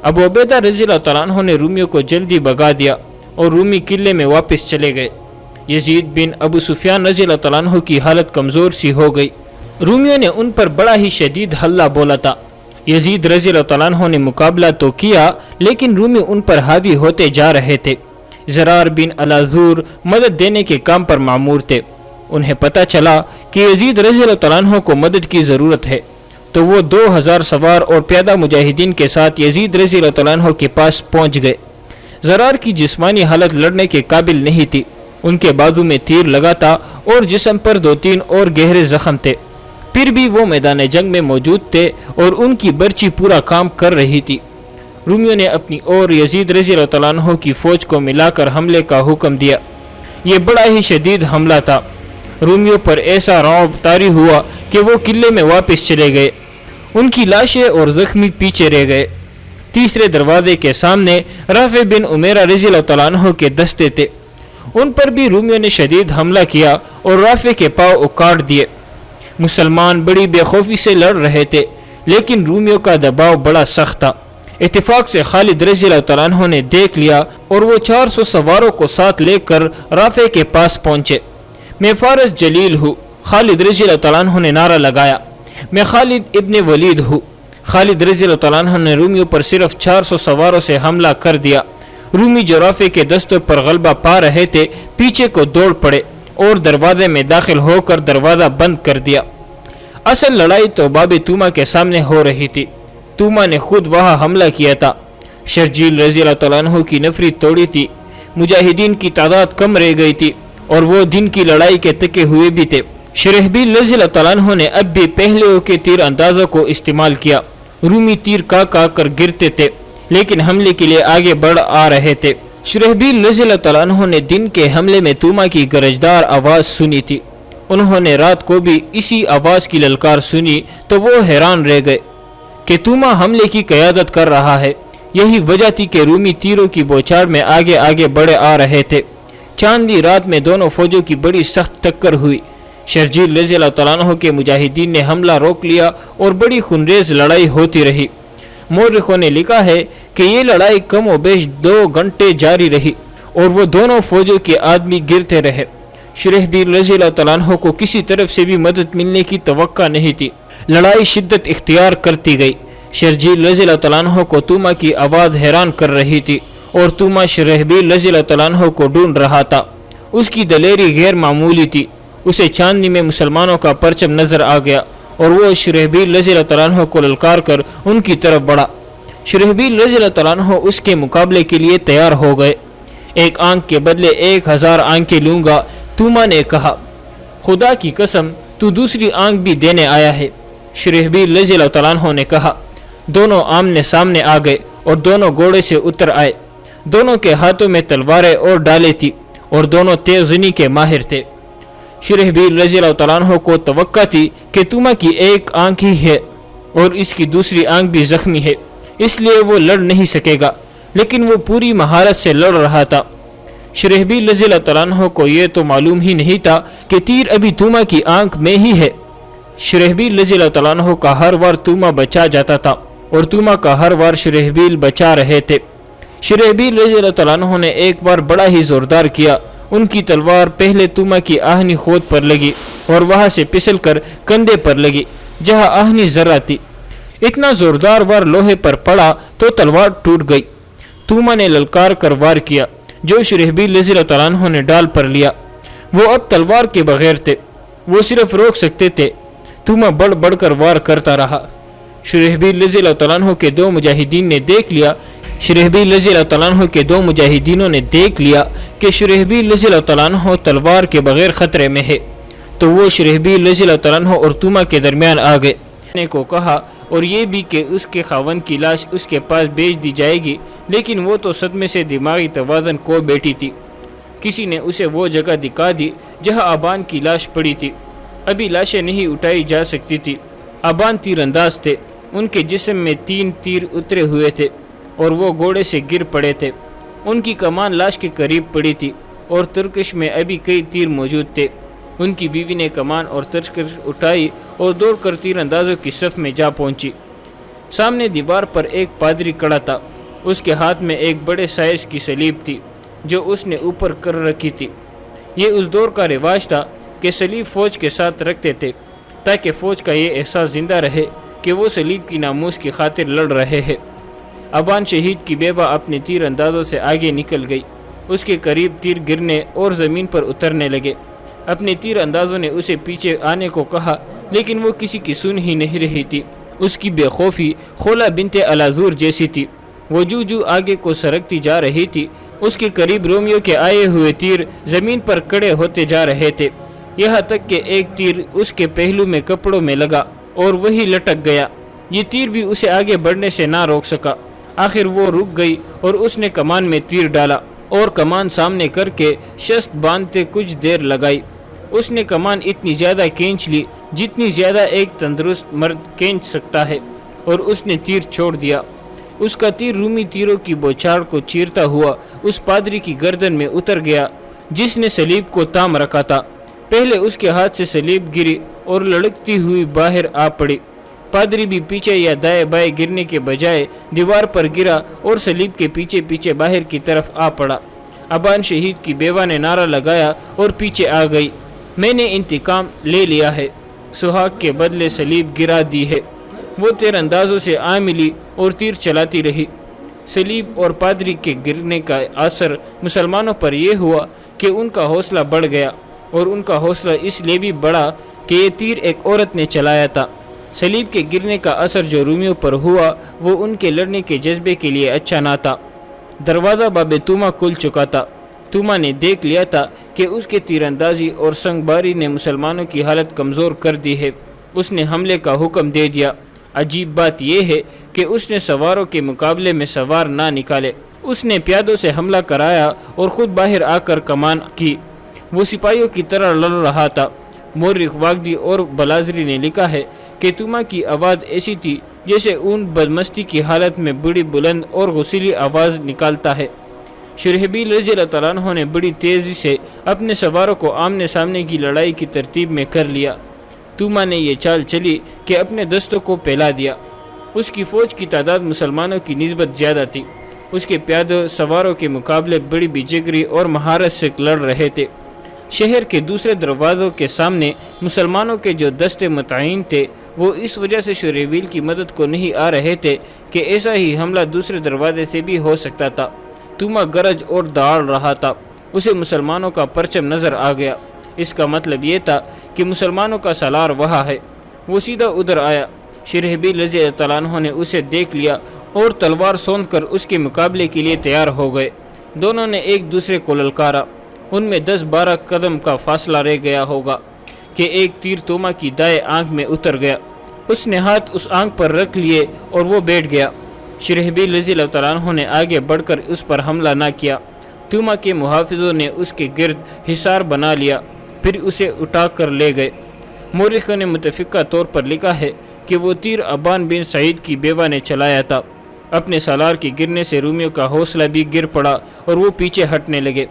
ابو عبیدہ رضی اللہ تعالیٰ عنہ نے رومیوں کو جلدی بھگا دیا اور رومی قلعے میں واپس چلے گئے۔ یزید بن ابو سفیان رضی اللہ تعالیٰ عنہ کی حالت کمزور سی ہو گئی۔ رومیوں نے ان پر بڑا ہی شدید حملہ بولا تھا۔ یزید رضی اللہ تعالیٰ عنہ نے مقابلہ تو کیا لیکن رومی ان پر حاوی ہوتے جا رہے تھے۔ زرار بن الازور مدد دینے کے کام پر معمور تھے۔ انہیں پتہ چلا کہ یزید رضی اللہ تعالیٰ عنہ کو مدد کی ضرورت ہے تو وہ 2000 سوار اور پیادہ مجاہدین کے ساتھ یزید رضی اللہ تعالیٰ عنہ کے پاس پہنچ گئے۔ زرار کی جسمانی حالت لڑنے کے قابل نہیں تھی، ان کے بازو میں تیر لگا تھا اور جسم پر 2-3 اور گہرے زخم تھے، پھر بھی وہ میدان جنگ میں موجود تھے اور ان کی برچی پورا کام کر رہی تھی۔ رومیوں نے اپنی اور یزید رضی اللہ تعالیٰ عنہ کی فوج کو ملا کر حملے کا حکم دیا۔ یہ بڑا ہی شدید حملہ تھا۔ رومیوں پر ایسا رعب طاری ہوا کہ وہ قلعے میں واپس چلے گئے، ان کی لاشیں اور زخمی پیچھے رہ گئے۔ تیسرے دروازے کے سامنے رافع بن عمیرہ رضی اللہ تعالیٰ عنہ کے دستے تھے، ان پر بھی رومیوں نے شدید حملہ کیا اور رافع کے پاؤں اکاڑ دیے۔ مسلمان بڑی بے خوفی سے لڑ رہے تھے لیکن رومیوں کا دباؤ بڑا سخت تھا۔ اتفاق سے خالد رضی اللہ تعالیٰ عنہ نے دیکھ لیا اور وہ 400 سواروں کو ساتھ لے کر رافع کے پاس پہنچے۔ میں فارس جلیل ہوں، خالد رضی اللہ تعالیٰ عنہ نے نعرہ لگایا۔ میں خالد ابن ولید ہوں۔ خالد رضی اللہ تعالیٰ عنہ نے رومیوں پر صرف 400 سواروں سے حملہ کر دیا۔ رومی جو رافع کے دستوں پر غلبہ پا رہے تھے پیچھے کو دوڑ پڑے اور دروازے میں داخل ہو کر دروازہ بند کر دیا۔ اصل لڑائی تو باب توما کے سامنے ہو رہی تھی۔ توما نے خود وہاں حملہ کیا تھا۔ شرجیل رضی اللہ تعالیٰ عنہ کی نفری توڑی تھی، مجاہدین کی تعداد کم رہ گئی تھی اور وہ دن کی لڑائی کے تکے ہوئے بھی تھے۔ شرحبیل رضی اللہ تعالیٰ عنہ نے اب بھی پہلے کے تیر اندازوں کو استعمال کیا۔ رومی تیر کا کر گرتے تھے لیکن حملے کے لیے آگے بڑھ آ رہے تھے۔ شرحبیل رضی اللہ تعالیٰ عنہ نے دن کے حملے میں توما کی گرجدار آواز سنی تھی۔ انہوں نے رات کو بھی اسی آواز کی للکار سنی تو وہ حیران رہ گئے کہ توما حملے کی قیادت کر رہا ہے۔ یہی وجہ تھی کہ رومی تیروں کی بوچھاڑ میں آگے آگے بڑھے آ رہے تھے۔ چاندنی رات میں دونوں فوجوں کی بڑی سخت ٹکر ہوئی۔ شرجیل رضی اللہ تعالیٰ عنہ کے مجاہدین نے حملہ روک لیا اور بڑی خونریز لڑائی ہوتی رہی۔ مورخوں نے لکھا ہے کہ یہ لڑائی کم و بیش 2 گھنٹے جاری رہی اور وہ دونوں فوجوں کے آدمی گرتے رہے۔ شرحبیل رضی اللہ تعالیٰ عنہ کو کسی طرف سے بھی مدد ملنے کی توقع نہیں تھی۔ لڑائی شدت اختیار کرتی گئی۔ شرجیل رضی اللہ تعالیٰ عنہ کو توما کی آواز حیران کر رہی تھی اور توما شرحبیل رضی اللہ تعالیٰ عنہ کو ڈھونڈ رہا تھا۔ اس کی دلیری غیر معمولی تھی۔ اسے چاندنی میں مسلمانوں کا پرچم نظر آ گیا اور وہ شرحبیل رضی اللہ تعالیٰ عنہ کو للکار کر ان کی طرف بڑھا۔ شرحبیل رضی اللہ تعالیٰ عنہ اس کے مقابلے کے لیے تیار ہو گئے۔ 1 آنکھ کے بدلے 1000 آنکھیں لوں گا، توما نے کہا۔ خدا کی قسم تو دوسری آنکھ بھی دینے آیا ہے، شرحبیل رضی اللہ تعالیٰ عنہ نے کہا۔ دونوں آمنے سامنے آ گئے اور دونوں گھوڑے سے اتر آئے۔ دونوں کے ہاتھوں میں تلواریں اور ڈالیں تھی اور دونوں تیزنی کے ماہر تھے۔ شرحبیل رضی اللہ تعالیٰ عنہ کو توقع تھی کہ توما کی 1 آنکھ ہی ہے اور اس کی دوسری آنکھ بھی زخمی ہے، اس لیے وہ لڑ نہیں سکے گا، لیکن وہ پوری مہارت سے لڑ رہا تھا۔ شرحبیل رضی اللہ تعالیٰ عنہ کو یہ تو معلوم ہی نہیں تھا کہ تیر ابھی توما کی آنکھ میں ہی ہے۔ شرحبیل رضی اللہ تعالیٰ عنہ کا ہر وار توما بچا جاتا تھا اور توما کا ہر وار شرحبیل بچا رہے تھے۔ شرحبیل رضی اللہ تعالیٰ عنہ نے ایک بار بڑا ہی زوردار کیا۔ ان کی تلوار پہلے توما کی آہنی خود پر لگی اور وہاں سے پسل کر کندھے پر لگی جہاں آہنی ذرہ تھی۔ اتنا زوردار وار لوہے پر پڑا تو تلوار ٹوٹ گئی۔ توما نے للکار کر وار کیا جو شرحبیل رضی اللہ تعالیٰ عنہ نے ڈال پر لیا۔ وہ اب تلوار کے بغیر تھے، وہ صرف روک سکتے تھے۔ توما بڑھ بڑھ کر وار کرتا رہا۔ شرحبیل رضی اللہ تعالیٰ عنہ کے 2 مجاہدین نے دیکھ لیا شرحبیل رضی اللہ تعالیٰ عنہ کے 2 مجاہدینوں نے دیکھ لیا کہ شرحبیل رضی اللہ تعالیٰ عنہ تلوار کے بغیر خطرے میں ہے، تو وہ شرحبیل رضی اللہ تعالیٰ عنہ اور توما کے درمیان آ گئے۔ نے کو کہا اور یہ بھی کہ اس کے خاوند کی لاش اس کے پاس بھیج دی جائے گی، لیکن وہ تو صدمے سے دماغی توازن کو بیٹھی تھی۔ کسی نے اسے وہ جگہ دکھا دی جہاں آبان کی لاش پڑی تھی۔ ابھی لاشیں نہیں اٹھائی جا سکتی تھی۔ آبان تیر انداز تھے، ان کے جسم میں 3 تیر اترے ہوئے تھے اور وہ گھوڑے سے گر پڑے تھے۔ ان کی کمان لاش کے قریب پڑی تھی اور ترکش میں ابھی کئی تیر موجود تھے۔ ان کی بیوی نے کمان اور ترکش اٹھائی اور دوڑ کر تیر اندازوں کی صف میں جا پہنچی۔ سامنے دیوار پر ایک پادری کھڑا تھا، اس کے ہاتھ میں ایک بڑے سائز کی سلیب تھی جو اس نے اوپر کر رکھی تھی۔ یہ اس دور کا رواج تھا کہ سلیب فوج کے ساتھ رکھتے تھے تاکہ فوج کا یہ احساس زندہ رہے کہ وہ سلیب کی ناموس کی خاطر لڑ رہے ہیں۔ ابان شہید کی بیوہ اپنے تیر اندازوں سے آگے نکل گئی۔ اس کے قریب تیر گرنے اور زمین پر اترنے لگے۔ اپنے تیر اندازوں نے اسے پیچھے آنے کو کہا، لیکن وہ کسی کی سن ہی نہیں رہی تھی۔ اس کی بے خوفی خولہ بنت الازور جیسی تھی۔ وہ جو آگے کو سرکتی جا رہی تھی، اس کے قریب رومیو کے آئے ہوئے تیر زمین پر کڑے ہوتے جا رہے تھے، یہاں تک کہ ایک تیر اس کے پہلو میں کپڑوں میں لگا اور وہی لٹک گیا۔ یہ تیر بھی اسے آگے بڑھنے سے نہ روک سکا۔ آخر وہ رک گئی اور اس نے کمان میں تیر ڈالا اور کمان سامنے کر کے شست باندھتے کچھ دیر لگائی۔ اس نے کمان اتنی زیادہ کھینچ لی جتنی زیادہ ایک تندرست مرد کھینچ سکتا ہے، اور اس نے تیر چھوڑ دیا۔ اس کا تیر رومی تیروں کی بوچھاڑ کو چیرتا ہوا اس پادری کی گردن میں اتر گیا جس نے سلیب کو تام رکھا تھا۔ پہلے اس کے ہاتھ سے سلیب گری اور لڑکتی ہوئی باہر آ پڑی۔ پادری بھی پیچھے یا دائیں بائیں گرنے کے بجائے دیوار پر گرا اور سلیب کے پیچھے پیچھے باہر کی طرف آ پڑا۔ ابان شہید کی بیوہ نے نعرہ لگایا اور پیچھے آ گئی، میں نے انتقام لے لیا ہے، سہاگ کے بدلے سلیب گرا دی ہے۔ وہ تیر اندازوں سے آ ملی اور تیر چلاتی رہی۔ سلیب اور پادری کے گرنے کا اثر مسلمانوں پر یہ ہوا کہ ان کا حوصلہ بڑھ گیا، اور ان کا حوصلہ اس لیے بھی بڑھا کہ یہ تیر ایک عورت نے چلایا تھا۔ سلیب کے گرنے کا اثر جو رومیوں پر ہوا وہ ان کے لڑنے کے جذبے کے لیے اچھا نہ تھا۔ دروازہ باب توما کھل چکا تھا۔ توما نے دیکھ لیا تھا کہ اس کے تیر اندازی اور سنگ باری نے مسلمانوں کی حالت کمزور کر دی ہے۔ اس نے حملے کا حکم دے دیا۔ عجیب بات یہ ہے کہ اس نے سواروں کے مقابلے میں سوار نہ نکالے۔ اس نے پیادوں سے حملہ کرایا اور خود باہر آ کر کمان کی۔ وہ سپاہیوں کی طرح لڑ رہا تھا۔ مورخ واگدی اور بلازری نے لکھا ہے کہ توما کی آواز ایسی تھی جیسے اون بدمستی کی حالت میں بڑی بلند اور غسیلی آواز نکالتا ہے۔ شرحبیل رضی اللہ تعالیٰ عنہ نے بڑی تیزی سے اپنے سواروں کو آمنے سامنے کی لڑائی کی ترتیب میں کر لیا۔ توما نے یہ چال چلی کہ اپنے دستوں کو پھیلا دیا۔ اس کی فوج کی تعداد مسلمانوں کی نسبت زیادہ تھی۔ اس کے پیادوں سواروں کے مقابلے بڑی بے جگری اور مہارت سے لڑ رہے تھے۔ شہر کے دوسرے دروازوں کے سامنے مسلمانوں کے جو دستے متعین تھے وہ اس وجہ سے شرحبیل کی مدد کو نہیں آ رہے تھے کہ ایسا ہی حملہ دوسرے دروازے سے بھی ہو سکتا تھا۔ توما گرج اور داڑ رہا تھا۔ اسے مسلمانوں کا پرچم نظر آ گیا۔ اس کا مطلب یہ تھا کہ مسلمانوں کا سالار وہاں ہے۔ وہ سیدھا ادھر آیا۔ شرحبیل رضی اللہ تعالیٰ عنہ نے اسے دیکھ لیا اور تلوار سوند کر اس کے مقابلے کے لیے تیار ہو گئے۔ دونوں نے ایک دوسرے کو للکارا۔ ان میں 10-12 قدم کا فاصلہ رہ گیا ہوگا کہ ایک تیر توما کی دائیں آنکھ میں اتر گیا۔ اس نے ہاتھ اس آنکھ پر رکھ لیے اور وہ بیٹھ گیا۔ شرحبیل رضی اللہ تعالیٰ عنہ نے آگے بڑھ کر اس پر حملہ نہ کیا۔ توما کے محافظوں نے اس کے گرد حصار بنا لیا، پھر اسے اٹھا کر لے گئے۔ مورخوں نے متفقہ طور پر لکھا ہے کہ وہ تیر ابان بن سعید کی بیوہ نے چلایا تھا۔ اپنے سالار کے گرنے سے رومیوں کا حوصلہ بھی گر پڑا اور وہ پیچھے ہٹنے لگے۔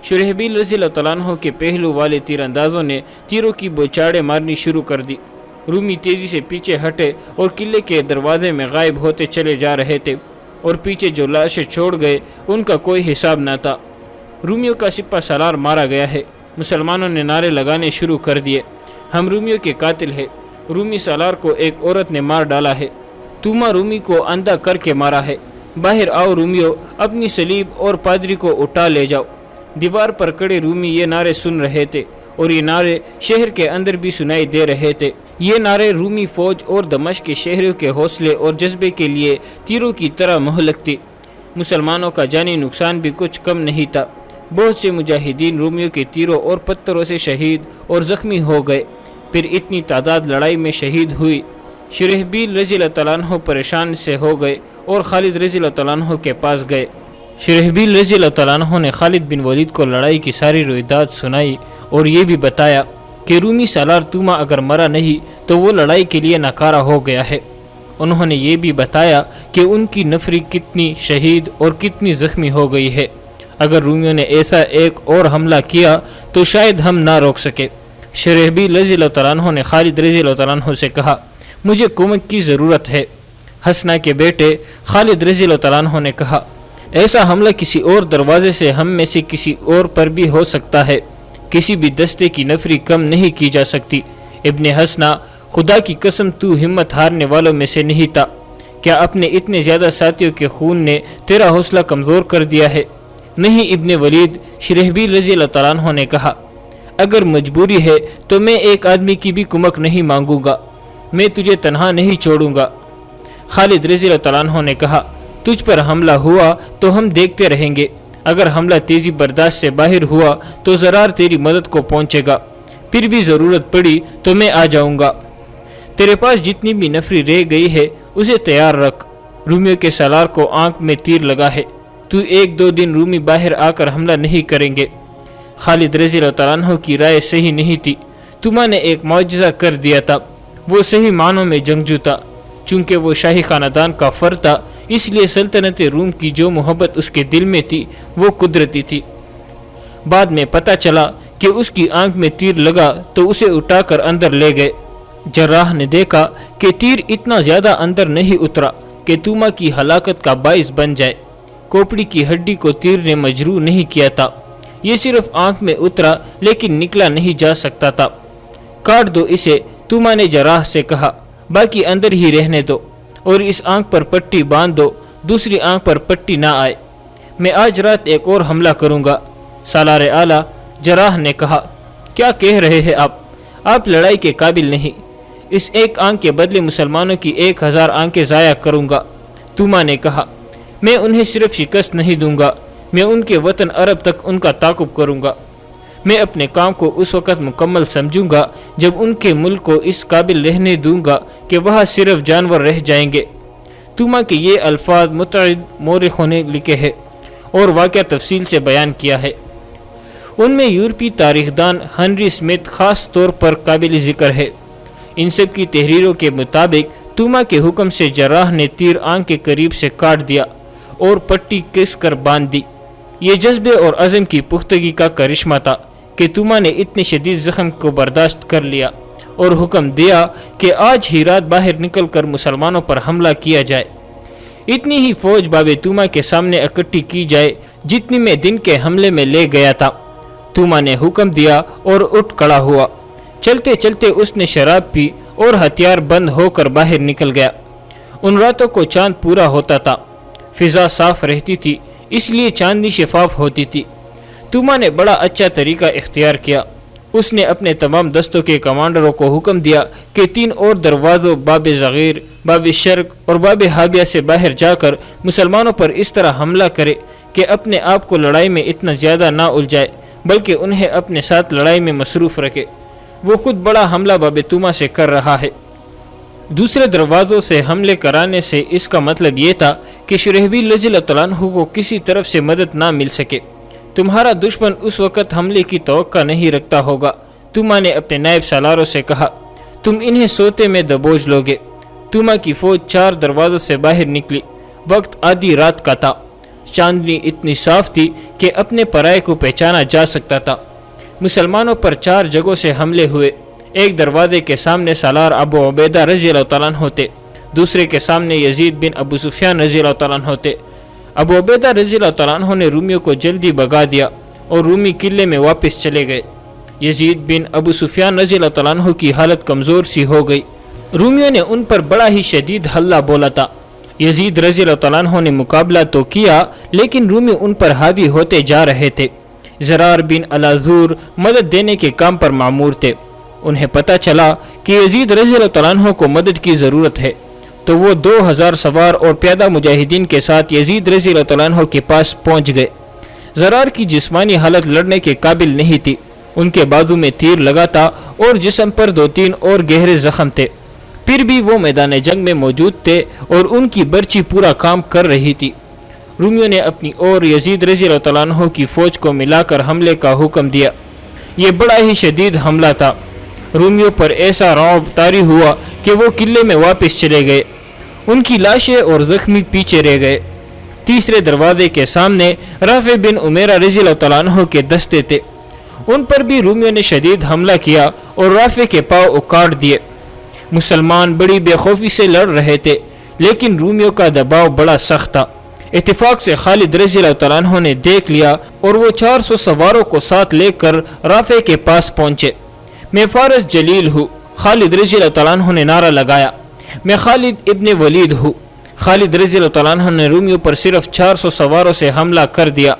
شرحبیل رضی اللہ تعالیٰ عنہ کے پہلو والے تیر اندازوں نے تیروں کی بوچھاڑیں مارنی شروع کر دی۔ رومی تیزی سے پیچھے ہٹے اور قلعے کے دروازے میں غائب ہوتے چلے جا رہے تھے، اور پیچھے جو لاشیں چھوڑ گئے ان کا کوئی حساب نہ تھا۔ رومیوں کا سپہ سالار مارا گیا ہے۔ مسلمانوں نے نعرے لگانے شروع کر دیے، ہم رومیوں کے قاتل ہیں، رومی سالار کو ایک عورت نے مار ڈالا ہے، توما رومی کو اندھا کر کے مارا ہے، باہر آؤ رومیوں، اپنی سلیب اور پادری کو اٹھا لے جاؤ۔ دیوار پر کڑے رومی یہ نعرے سن رہے تھے، اور یہ نعرے شہر کے اندر بھی سنائی دے رہے تھے۔ یہ نعرے رومی فوج اور دمشق کے شہریوں کے حوصلے اور جذبے کے لیے تیروں کی طرح مہلک تھی۔ مسلمانوں کا جانی نقصان بھی کچھ کم نہیں تھا۔ بہت سے مجاہدین رومیوں کے تیروں اور پتھروں سے شہید اور زخمی ہو گئے۔ پھر اتنی تعداد لڑائی میں شہید ہوئی۔ شرحبیل رضی اللہ تعالیٰ عنہ پریشان سے ہو گئے اور خالد رضی اللہ تعالیٰ عنہ کے پاس گئے۔ شرحبیل رضی اللہ تعالیٰ عنہ نے خالد بن ولید کو لڑائی کی ساری روایات سنائی اور یہ بھی بتایا کہ رومی سالار توما اگر مرا نہیں تو وہ لڑائی کے لیے ناکارہ ہو گیا ہے۔ انہوں نے یہ بھی بتایا کہ ان کی نفری کتنی شہید اور کتنی زخمی ہو گئی ہے۔ اگر رومیوں نے ایسا ایک اور حملہ کیا تو شاید ہم نہ روک سکے۔ شرحبیل رضی اللہ تعالیٰ عنہ نے خالد رضی اللہ تعالیٰ عنہ سے کہا، مجھے قومت کی ضرورت ہے۔ حسنہ کے بیٹے خالد رضی اللہ تعالیٰ عنہ نے کہا، ایسا حملہ کسی اور دروازے سے ہم میں سے کسی اور پر بھی ہو سکتا ہے، کسی بھی دستے کی نفری کم نہیں کی جا سکتی۔ ابن حسنہ خدا کی قسم تو ہمت ہارنے والوں میں سے نہیں تھا۔ کیا اپنے اتنے زیادہ ساتھیوں کے خون نے تیرا حوصلہ کمزور کر دیا ہے؟ نہیں ابن ولید، شرحبیل رضی اللہ تعالیٰ عنہ نے کہا، اگر مجبوری ہے تو میں ایک آدمی کی بھی کمک نہیں مانگوں گا، میں تجھے تنہا نہیں چھوڑوں گا۔ خالد رضی اللہ تعالیٰ عنہ نے کہا، تجھ پر حملہ ہوا تو ہم دیکھتے رہیں گے، اگر حملہ تیزی برداشت سے باہر ہوا تو ضرار تیری مدد کو پہنچے گا، پھر بھی ضرورت پڑی تو میں آ جاؤں گا۔ تیرے پاس جتنی بھی نفری رہ گئی ہے اسے تیار رکھ، رومیوں کے سالار کو آنکھ میں تیر لگا ہے، تو 1-2 دن رومی باہر آ کر حملہ نہیں کریں گے۔ خالد رضی اللہ تعالیٰ عنہ کی رائے صحیح نہیں تھی، تمہاں نے ایک معجزہ کر دیا تھا، وہ صحیح معنوں میں جنگجو تھا، چونکہ وہ شاہی خاندان کا فرد تھا، اس لیے سلطنت روم کی جو محبت اس کے دل میں تھی وہ قدرتی تھی۔ بعد میں پتہ چلا کہ اس کی آنکھ میں تیر لگا تو اسے اٹھا کر اندر لے گئے۔ جراح نے دیکھا کہ تیر اتنا زیادہ اندر نہیں اترا کہ توما کی ہلاکت کا باعث بن جائے۔ کوپڑی کی ہڈی کو تیر نے مجروح نہیں کیا تھا، یہ صرف آنکھ میں اترا لیکن نکلا نہیں جا سکتا تھا۔ کاٹ دو اسے، توما نے جراح سے کہا، باقی اندر ہی رہنے دو، اور اس آنکھ پر پٹی باندھ دو، دوسری آنکھ پر پٹی نہ آئے۔ میں آج رات ایک اور حملہ کروں گا۔ سالار اعلیٰ، جراح نے کہا، کیا کہہ رہے ہیں آپ لڑائی کے قابل نہیں، اس ایک آنکھ کے بدلے مسلمانوں کی 1000 آنکھیں ضائع کروں گا۔ توما نے کہا، میں انہیں صرف شکست نہیں دوں گا، میں ان کے وطن عرب تک ان کا تعاقب کروں گا۔ میں اپنے کام کو اس وقت مکمل سمجھوں گا جب ان کے ملک کو اس قابل رہنے دوں گا کہ وہاں صرف جانور رہ جائیں گے۔ توما کے یہ الفاظ متعدد مورخوں نے لکھے ہیں اور واقعہ تفصیل سے بیان کیا ہے، ان میں یورپی تاریخ دان ہنری اسمتھ خاص طور پر قابل ذکر ہے۔ ان سب کی تحریروں کے مطابق توما کے حکم سے جراح نے تیر آنکھ کے قریب سے کاٹ دیا اور پٹی کس کر باندھ دی۔ یہ جذبے اور عزم کی پختگی کا کرشمہ تھا کہ توما نے اتنے شدید زخم کو برداشت کر لیا اور حکم دیا کہ آج ہی رات باہر نکل کر مسلمانوں پر حملہ کیا جائے۔ اتنی ہی فوج باب توما کے سامنے اکٹھی کی جائے جتنی میں دن کے حملے میں لے گیا تھا۔ توما نے حکم دیا اور اٹھ کھڑا ہوا، چلتے چلتے اس نے شراب پی اور ہتھیار بند ہو کر باہر نکل گیا۔ ان راتوں کو چاند پورا ہوتا تھا، فضا صاف رہتی تھی، اس لیے چاندنی شفاف ہوتی تھی۔ توما نے بڑا اچھا طریقہ اختیار کیا، اس نے اپنے تمام دستوں کے کمانڈروں کو حکم دیا کہ 3 اور دروازوں باب صغیر، باب شرق اور باب حابیہ سے باہر جا کر مسلمانوں پر اس طرح حملہ کرے کہ اپنے آپ کو لڑائی میں اتنا زیادہ نہ الجھائے بلکہ انہیں اپنے ساتھ لڑائی میں مصروف رکھے۔ وہ خود بڑا حملہ باب توما سے کر رہا ہے۔ دوسرے دروازوں سے حملے کرانے سے اس کا مطلب یہ تھا کہ شرحبیل رضی اللہ تعالیٰ عنہ کو کسی طرف سے مدد نہ مل سکے۔ تمہارا دشمن اس وقت حملے کی توقع نہیں رکھتا ہوگا۔ توما نے اپنے نائب سالاروں سے کہا، تم انہیں سوتے میں دبوچ لوگے۔ توما کی فوج 4 دروازوں سے باہر نکلی، وقت آدھی رات کا تھا، چاندنی اتنی صاف تھی کہ اپنے پرائے کو پہچانا جا سکتا تھا۔ مسلمانوں پر 4 جگہوں سے حملے ہوئے۔ ایک دروازے کے سامنے سالار ابو عبیدہ رضی اللہ تعالیٰ عنہ ہوتے، دوسرے کے سامنے یزید بن ابو سفیان رضی اللہ تعالیٰ عنہ ہوتے۔ ابو عبیدہ رضی اللہ تعالیٰ عنہ نے رومیوں کو جلدی بھگا دیا اور رومی قلعے میں واپس چلے گئے۔ یزید بن ابو سفیان رضی اللہ تعالیٰ عنہ کی حالت کمزور سی ہو گئی، رومیوں نے ان پر بڑا ہی شدید حملہ بولا تھا۔ یزید رضی اللہ تعالیٰ عنہ نے مقابلہ تو کیا لیکن رومی ان پر حاوی ہوتے جا رہے تھے۔ زرار بن الازور مدد دینے کے کام پر معمور تھے۔ انہیں پتہ چلا کہ یزید رضی اللہ تعالیٰ عنہ کو مدد کی ضرورت ہے تو وہ 2000 سوار اور پیادہ مجاہدین کے ساتھ یزید رضی اللہ تعالیٰ عنہ کے پاس پہنچ گئے۔ زرار کی جسمانی حالت لڑنے کے قابل نہیں تھی، ان کے بازو میں تیر لگا تھا اور جسم پر 2-3 اور گہرے زخم تھے، پھر بھی وہ میدان جنگ میں موجود تھے اور ان کی برچی پورا کام کر رہی تھی۔ رومیوں نے اپنی اور یزید رضی اللہ تعالیٰ عنہ کی فوج کو ملا کر حملے کا حکم دیا۔ یہ بڑا ہی شدید حملہ تھا، رومیوں پر ایسا رعب طاری ہوا کہ وہ قلعے میں واپس چلے گئے، ان کی لاشیں اور زخمی پیچھے رہ گئے۔ تیسرے دروازے کے سامنے رافع بن عمیرہ رضی اللہ تعالیٰ عنہ کے دستے تھے، ان پر بھی رومیوں نے شدید حملہ کیا اور رافع کے پاؤں اکاڑ دیے۔ مسلمان بڑی بے خوفی سے لڑ رہے تھے لیکن رومیوں کا دباؤ بڑا سخت تھا۔ اتفاق سے خالد رضی اللہ تعالیٰ عنہ نے دیکھ لیا اور وہ 400 سواروں کو ساتھ لے کر رافع کے پاس پہنچے۔ میں فارس جلیل ہوں، خالد رضی اللہ تعالیٰ عنہ نے نعرہ لگایا، میں خالد ابن ولید ہوں۔ خالد رضی اللہ تعالیٰ عنہ نے رومیوں پر صرف 400 سواروں سے حملہ کر دیا۔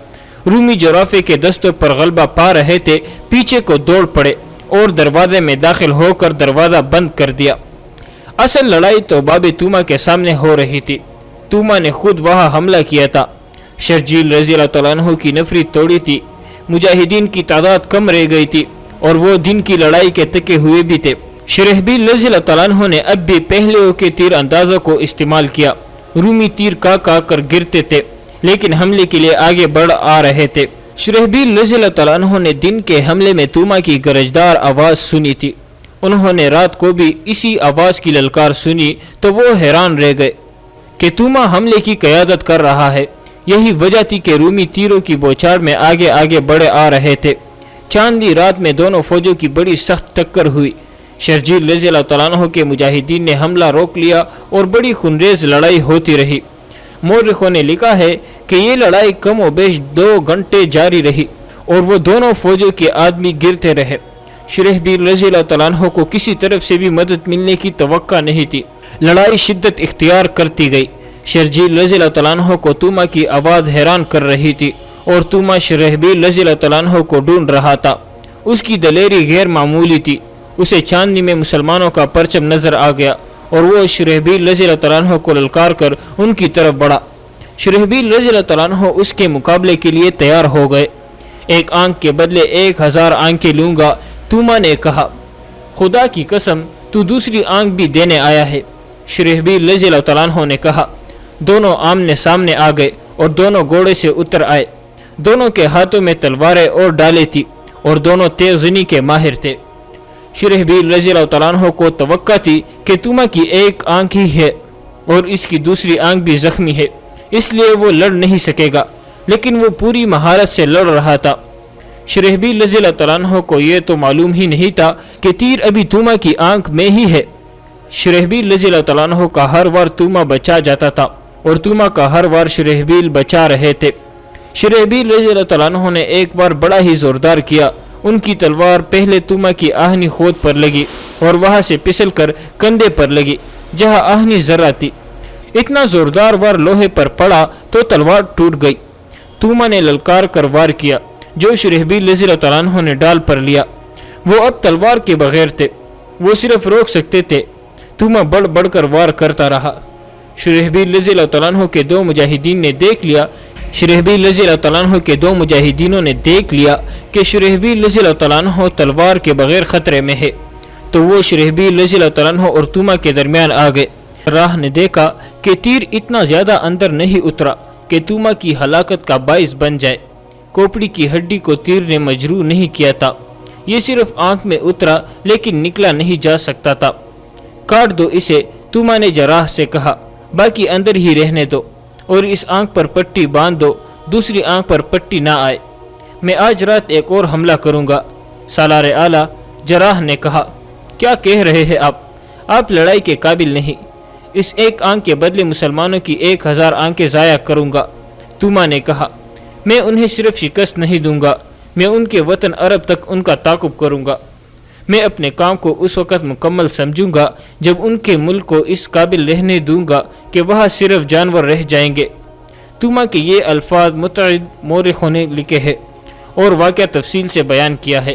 رومی جرافے کے دستوں پر غلبہ پا رہے تھے، پیچھے کو دوڑ پڑے اور دروازے میں داخل ہو کر دروازہ بند کر دیا۔ اصل لڑائی تو باب توما کے سامنے ہو رہی تھی۔ توما نے خود وہاں حملہ کیا تھا۔ شرجیل رضی اللہ تعالیٰ عنہ کی نفری توڑی تھی، مجاہدین کی تعداد کم رہ گئی تھی اور وہ دن کی لڑائی کے تکے ہوئے بھی تھے۔ شرحبیل رضی اللہ تعالیٰ عنہ نے اب بھی پہلے کے تیر اندازوں کو استعمال کیا۔ رومی تیر کا کر گرتے تھے لیکن حملے کے لیے آگے بڑھ آ رہے تھے۔ شرحبیل رضی اللہ تعالیٰ عنہ نے دن کے حملے میں توما کی گرجدار آواز سنی تھی۔ انہوں نے رات کو بھی اسی آواز کی للکار سنی تو وہ حیران رہ گئے کہ توما حملے کی قیادت کر رہا ہے۔ یہی وجہ تھی کہ رومی تیروں کی بوچھاڑ میں آگے بڑھے آ رہے تھے۔ چاندنی رات میں دونوں فوجوں کی بڑی سخت ٹکر ہوئی۔ شرجیل رضی اللہ تعالیٰ عنہ کے مجاہدین نے حملہ روک لیا اور بڑی خونریز لڑائی ہوتی رہی۔ مورخوں نے لکھا ہے کہ یہ لڑائی کم و بیش 2 گھنٹے جاری رہی اور وہ دونوں فوجوں کے آدمی گرتے رہے۔ شرحبیل رضی اللہ تعالیٰ عنہ کو کسی طرف سے بھی مدد ملنے کی توقع نہیں تھی۔ لڑائی شدت اختیار کرتی گئی۔ شرجیل رضی اللہ تعالیٰ عنہ کو توما کی آواز حیران کر رہی تھی اور توما شرحبیل رضی اللہ تعالیٰ عنہ کو ڈھونڈ رہا تھا۔ اس کی دلیری غیر معمولی تھی۔ اسے چاندنی میں مسلمانوں کا پرچم نظر آ گیا اور وہ شرحبیل رضی اللہ تعالیٰ عنہ کو للکار کر ان کی طرف بڑھا۔ شرحبیل رضی اللہ تعالیٰ عنہ اس کے مقابلے کے لیے تیار ہو گئے۔ 1 آنکھ کے بدلے 1000 آنکھیں لوں گا، توما نے کہا۔ خدا کی قسم تو دوسری آنکھ بھی دینے آیا ہے، شرحبیل رضی اللہ تعالیٰ عنہ نے کہا۔ دونوں آمنے سامنے آ گئے اور دونوں گھوڑے سے اتر آئے۔ دونوں کے ہاتھوں میں تلواریں اور ڈالیں تھی اور دونوں تیز زنی کے ماہر تھے۔ شرحبیل رضی اللہ تعالیٰ عنہ کو توقع تھی کہ توما کی 1 آنکھ ہی ہے اور اس کی دوسری آنکھ بھی زخمی ہے، اس لیے وہ لڑ نہیں سکے گا، لیکن وہ پوری مہارت سے لڑ رہا تھا۔ شرحبیل رضی اللہ تعالیٰ عنہ کو یہ تو معلوم ہی نہیں تھا کہ تیر ابھی توما کی آنکھ میں ہی ہے۔ شرحبیل رضی اللہ تعالیٰ عنہ کا ہر وار توما بچا جاتا تھا اور توما کا ہر وار شرحبیل بچا رہے تھے۔ شرحبیل رضی اللہ تعالیٰ عنہ نے ایک بار بڑا ہی زوردار کیا۔ ان کی تلوار پہلے توما کی آہنی خود پر لگی اور وہاں سے پسل کر کندھے پر لگی جہاں آہنی ذرہ تھی۔ اتنا زوردار وار لوہے پر پڑا تو تلوار ٹوٹ گئی۔ توما نے للکار کر وار کیا جو شرحبیل رضی اللہ تعالیٰ عنہ نے ڈال پر لیا۔ وہ اب تلوار کے بغیر تھے، وہ صرف روک سکتے تھے۔ توما بڑھ بڑھ کر وار کرتا رہا۔ شرحبیل رضی اللہ تعالیٰ عنہ کے 2 مجاہدین نے دیکھ لیا شرحبیل رضی اللہ تعالیٰ عنہ کے 2 مجاہدینوں نے دیکھ لیا کہ شرحبیل رضی اللہ تعالیٰ عنہ تلوار کے بغیر خطرے میں ہے، تو وہ شرحبیل رضی اللہ تعالیٰ عنہ اور توما کے درمیان آ گئے۔ راہ نے دیکھا کہ تیر اتنا زیادہ اندر نہیں اترا کہ توما کی ہلاکت کا باعث بن جائے۔ کوپڑی کی ہڈی کو تیر نے مجروح نہیں کیا تھا، یہ صرف آنکھ میں اترا لیکن نکلا نہیں جا سکتا تھا۔ کاٹ دو اسے، توما نے جراح سے کہا، باقی اندر ہی رہنے دو اور اس آنکھ پر پٹی باندھ دو، دوسری آنکھ پر پٹی نہ آئے۔ میں آج رات ایک اور حملہ کروں گا۔ سالار اعلیٰ، جراح نے کہا، کیا کہہ رہے ہیں آپ لڑائی کے قابل نہیں۔ اس 1 آنکھ کے بدلے مسلمانوں کی 1000 آنکھیں ضائع کروں گا۔ توما نے کہا، میں انہیں صرف شکست نہیں دوں گا، میں ان کے وطن عرب تک ان کا تعاقب کروں گا۔ میں اپنے کام کو اس وقت مکمل سمجھوں گا جب ان کے ملک کو اس قابل رہنے دوں گا کہ وہاں صرف جانور رہ جائیں گے۔ توما کے یہ الفاظ متعدد مورخوں نے لکھے ہیں اور واقعہ تفصیل سے بیان کیا ہے۔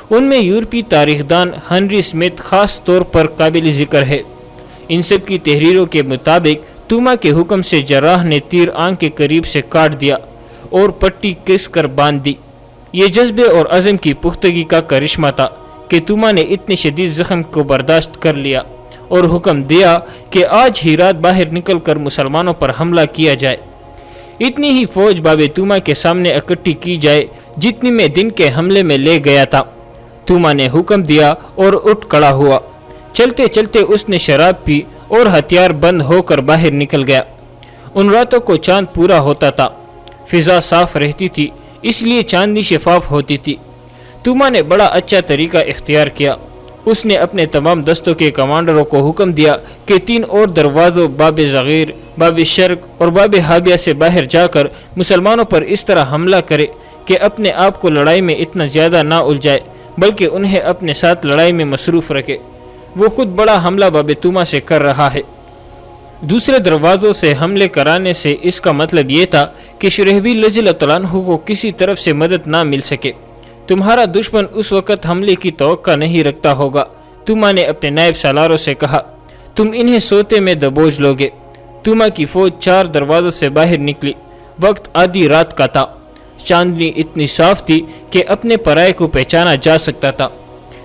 ان میں یورپی تاریخ دان ہنری اسمتھ خاص طور پر قابل ذکر ہے۔ ان سب کی تحریروں کے مطابق توما کے حکم سے جراح نے تیر آنکھ کے قریب سے کاٹ دیا اور پٹی کس کر باندھ دی۔ یہ جذبے اور عزم کی پختگی کا کرشمہ تھا کہ توما نے اتنے شدید زخم کو برداشت کر لیا اور حکم دیا کہ آج ہی رات باہر نکل کر مسلمانوں پر حملہ کیا جائے۔ اتنی ہی فوج باب توما کے سامنے اکٹھی کی جائے جتنی میں دن کے حملے میں لے گیا تھا۔ توما نے حکم دیا اور اٹھ کھڑا ہوا۔ چلتے چلتے اس نے شراب پی اور ہتھیار بند ہو کر باہر نکل گیا۔ ان راتوں کو چاند پورا ہوتا تھا، فضا صاف رہتی تھی، اس لیے چاندنی شفاف ہوتی تھی۔ توما نے بڑا اچھا طریقہ اختیار کیا۔ اس نے اپنے تمام دستوں کے کمانڈروں کو حکم دیا کہ 3 اور دروازوں باب صغیر، باب شرق اور باب حابیہ سے باہر جا کر مسلمانوں پر اس طرح حملہ کرے کہ اپنے آپ کو لڑائی میں اتنا زیادہ نہ الجھائے بلکہ انہیں اپنے ساتھ لڑائی میں مصروف رکھے۔ وہ خود بڑا حملہ باب توما سے کر رہا ہے۔ دوسرے دروازوں سے حملے کرانے سے اس کا مطلب یہ تھا کہ شرحبیل رضی اللہ عنہ کو کسی طرف سے مدد نہ مل سکے۔ تمہارا دشمن اس وقت حملے کی توقع نہیں رکھتا ہوگا۔ توما نے اپنے نائب سالاروں سے کہا، تم انہیں سوتے میں دبوچ لوگے۔ توما کی فوج 4 دروازوں سے باہر نکلی۔ وقت آدھی رات کا تھا۔ چاندنی اتنی صاف تھی کہ اپنے پرائے کو پہچانا جا سکتا تھا۔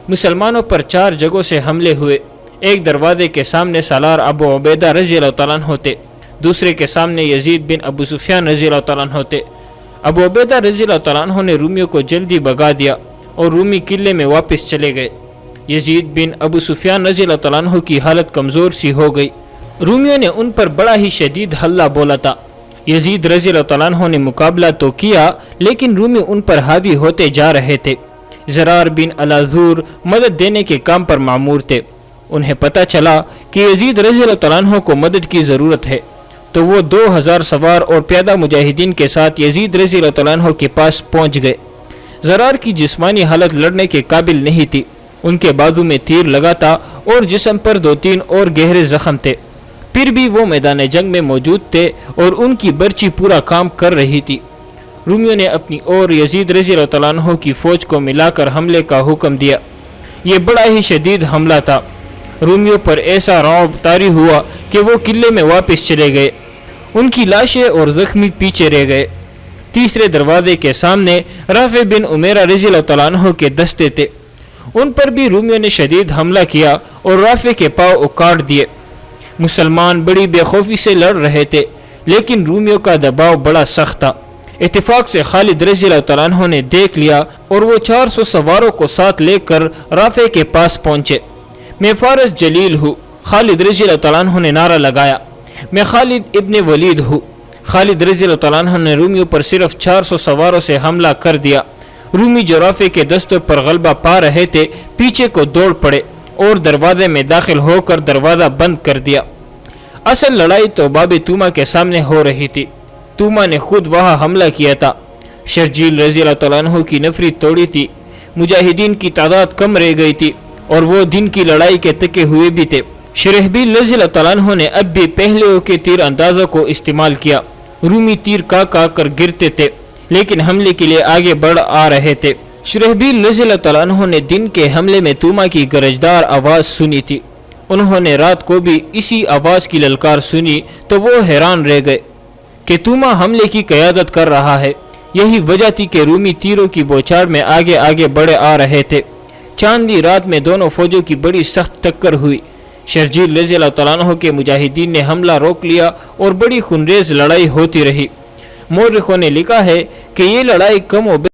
مسلمانوں پر 4 جگہوں سے حملے ہوئے۔ ایک دروازے کے سامنے سالار ابو عبیدہ رضی اللہ عنہ ہوتے، دوسرے کے سامنے یزید بن ابو سفیان رضی اللہ عنہ ہوتے۔ ابو عبیدہ رضی اللہ عنہ نے رومیوں کو جلدی بھگا دیا اور رومی قلعے میں واپس چلے گئے۔ یزید بن ابو سفیان رضی اللہ عنہ کی حالت کمزور سی ہو گئی۔ رومیوں نے ان پر بڑا ہی شدید حملہ بولا تھا۔ یزید رضی اللہ عنہ نے مقابلہ تو کیا، لیکن رومی ان پر حاوی ہوتے جا رہے تھے۔ زرار بن الازور مدد دینے کے کام پر معمور تھے۔ انہیں پتہ چلا کہ یزید رضی اللہ عنہ کو مدد کی ضرورت ہے، تو وہ 2000 سوار اور پیادہ مجاہدین کے ساتھ یزید رضی اللہ عنہ کے پاس پہنچ گئے۔ زرار کی جسمانی حالت لڑنے کے قابل نہیں تھی۔ ان کے بازو میں تیر لگا تھا اور جسم پر 2-3 اور گہرے زخم تھے، پھر بھی وہ میدان جنگ میں موجود تھے اور ان کی برچی پورا کام کر رہی تھی۔ رومیوں نے اپنی اور یزید رضی اللہ عنہ کی فوج کو ملا کر حملے کا حکم دیا۔ یہ بڑا ہی شدید حملہ تھا۔ رومیوں پر ایسا رعب طاری ہوا کہ وہ قلعے میں واپس چلے گئے۔ ان کی لاشیں اور زخمی پیچھے رہ گئے۔ تیسرے دروازے کے سامنے رافع بن عمیرہ رضی اللہ عنہ کے دستے تھے۔ ان پر بھی رومیوں نے شدید حملہ کیا اور رافع کے پاؤں اکاڑ دیے۔ مسلمان بڑی بے خوفی سے لڑ رہے تھے، لیکن رومیوں کا دباؤ بڑا سخت تھا۔ اتفاق سے خالد رضی اللہ عنہ نے دیکھ لیا اور وہ 400 سواروں کو ساتھ لے کر رافع کے پاس پہنچے۔ میں فارس جلیل ہوں، خالد رضی اللہ عنہ نے نعرہ لگایا۔ میں خالد ابن ولید ہوں۔ خالد رضی اللہ عنہ نے رومیوں پر صرف 400 سواروں سے حملہ کر دیا۔ رومی جو رافع کے دستوں پر غلبہ پا رہے تھے پیچھے کو دوڑ پڑے اور دروازے میں داخل ہو کر دروازہ بند کر دیا۔ اصل لڑائی تو باب توما کے سامنے ہو رہی تھی۔ توما نے خود وہاں حملہ کیا تھا۔ شرجیل رضی اللہ عنہ کی نفری توڑی تھی۔ مجاہدین کی تعداد کم رہ گئی تھی اور وہ دن کی لڑائی کے تکے ہوئے بھی تھے۔ شرحبیل رضی اللہ عنہ نے اب بھی پہلے کے تیر اندازوں کو استعمال کیا۔ رومی تیر کا کر گرتے تھے، لیکن حملے کے لیے آگے بڑھ آ رہے تھے۔ شرحبیل رضی اللہ عنہ نے دن کے حملے میں توما کی گرجدار آواز سنی تھی۔ انہوں نے رات کو بھی اسی آواز کی للکار سنی تو وہ حیران رہ گئے کہ توما حملے کی قیادت کر رہا ہے۔ یہی وجہ تھی کہ رومی تیروں کی بوچھاڑ میں آگے آگے بڑھے آ رہے تھے۔ چاندنی رات میں دونوں فوجوں کی بڑی سخت ٹکر ہوئی۔ شرجیل رضی اللہ عنہ کے مجاہدین نے حملہ روک لیا اور بڑی خونریز لڑائی ہوتی رہی۔ مورخوں نے لکھا ہے کہ یہ لڑائی کم و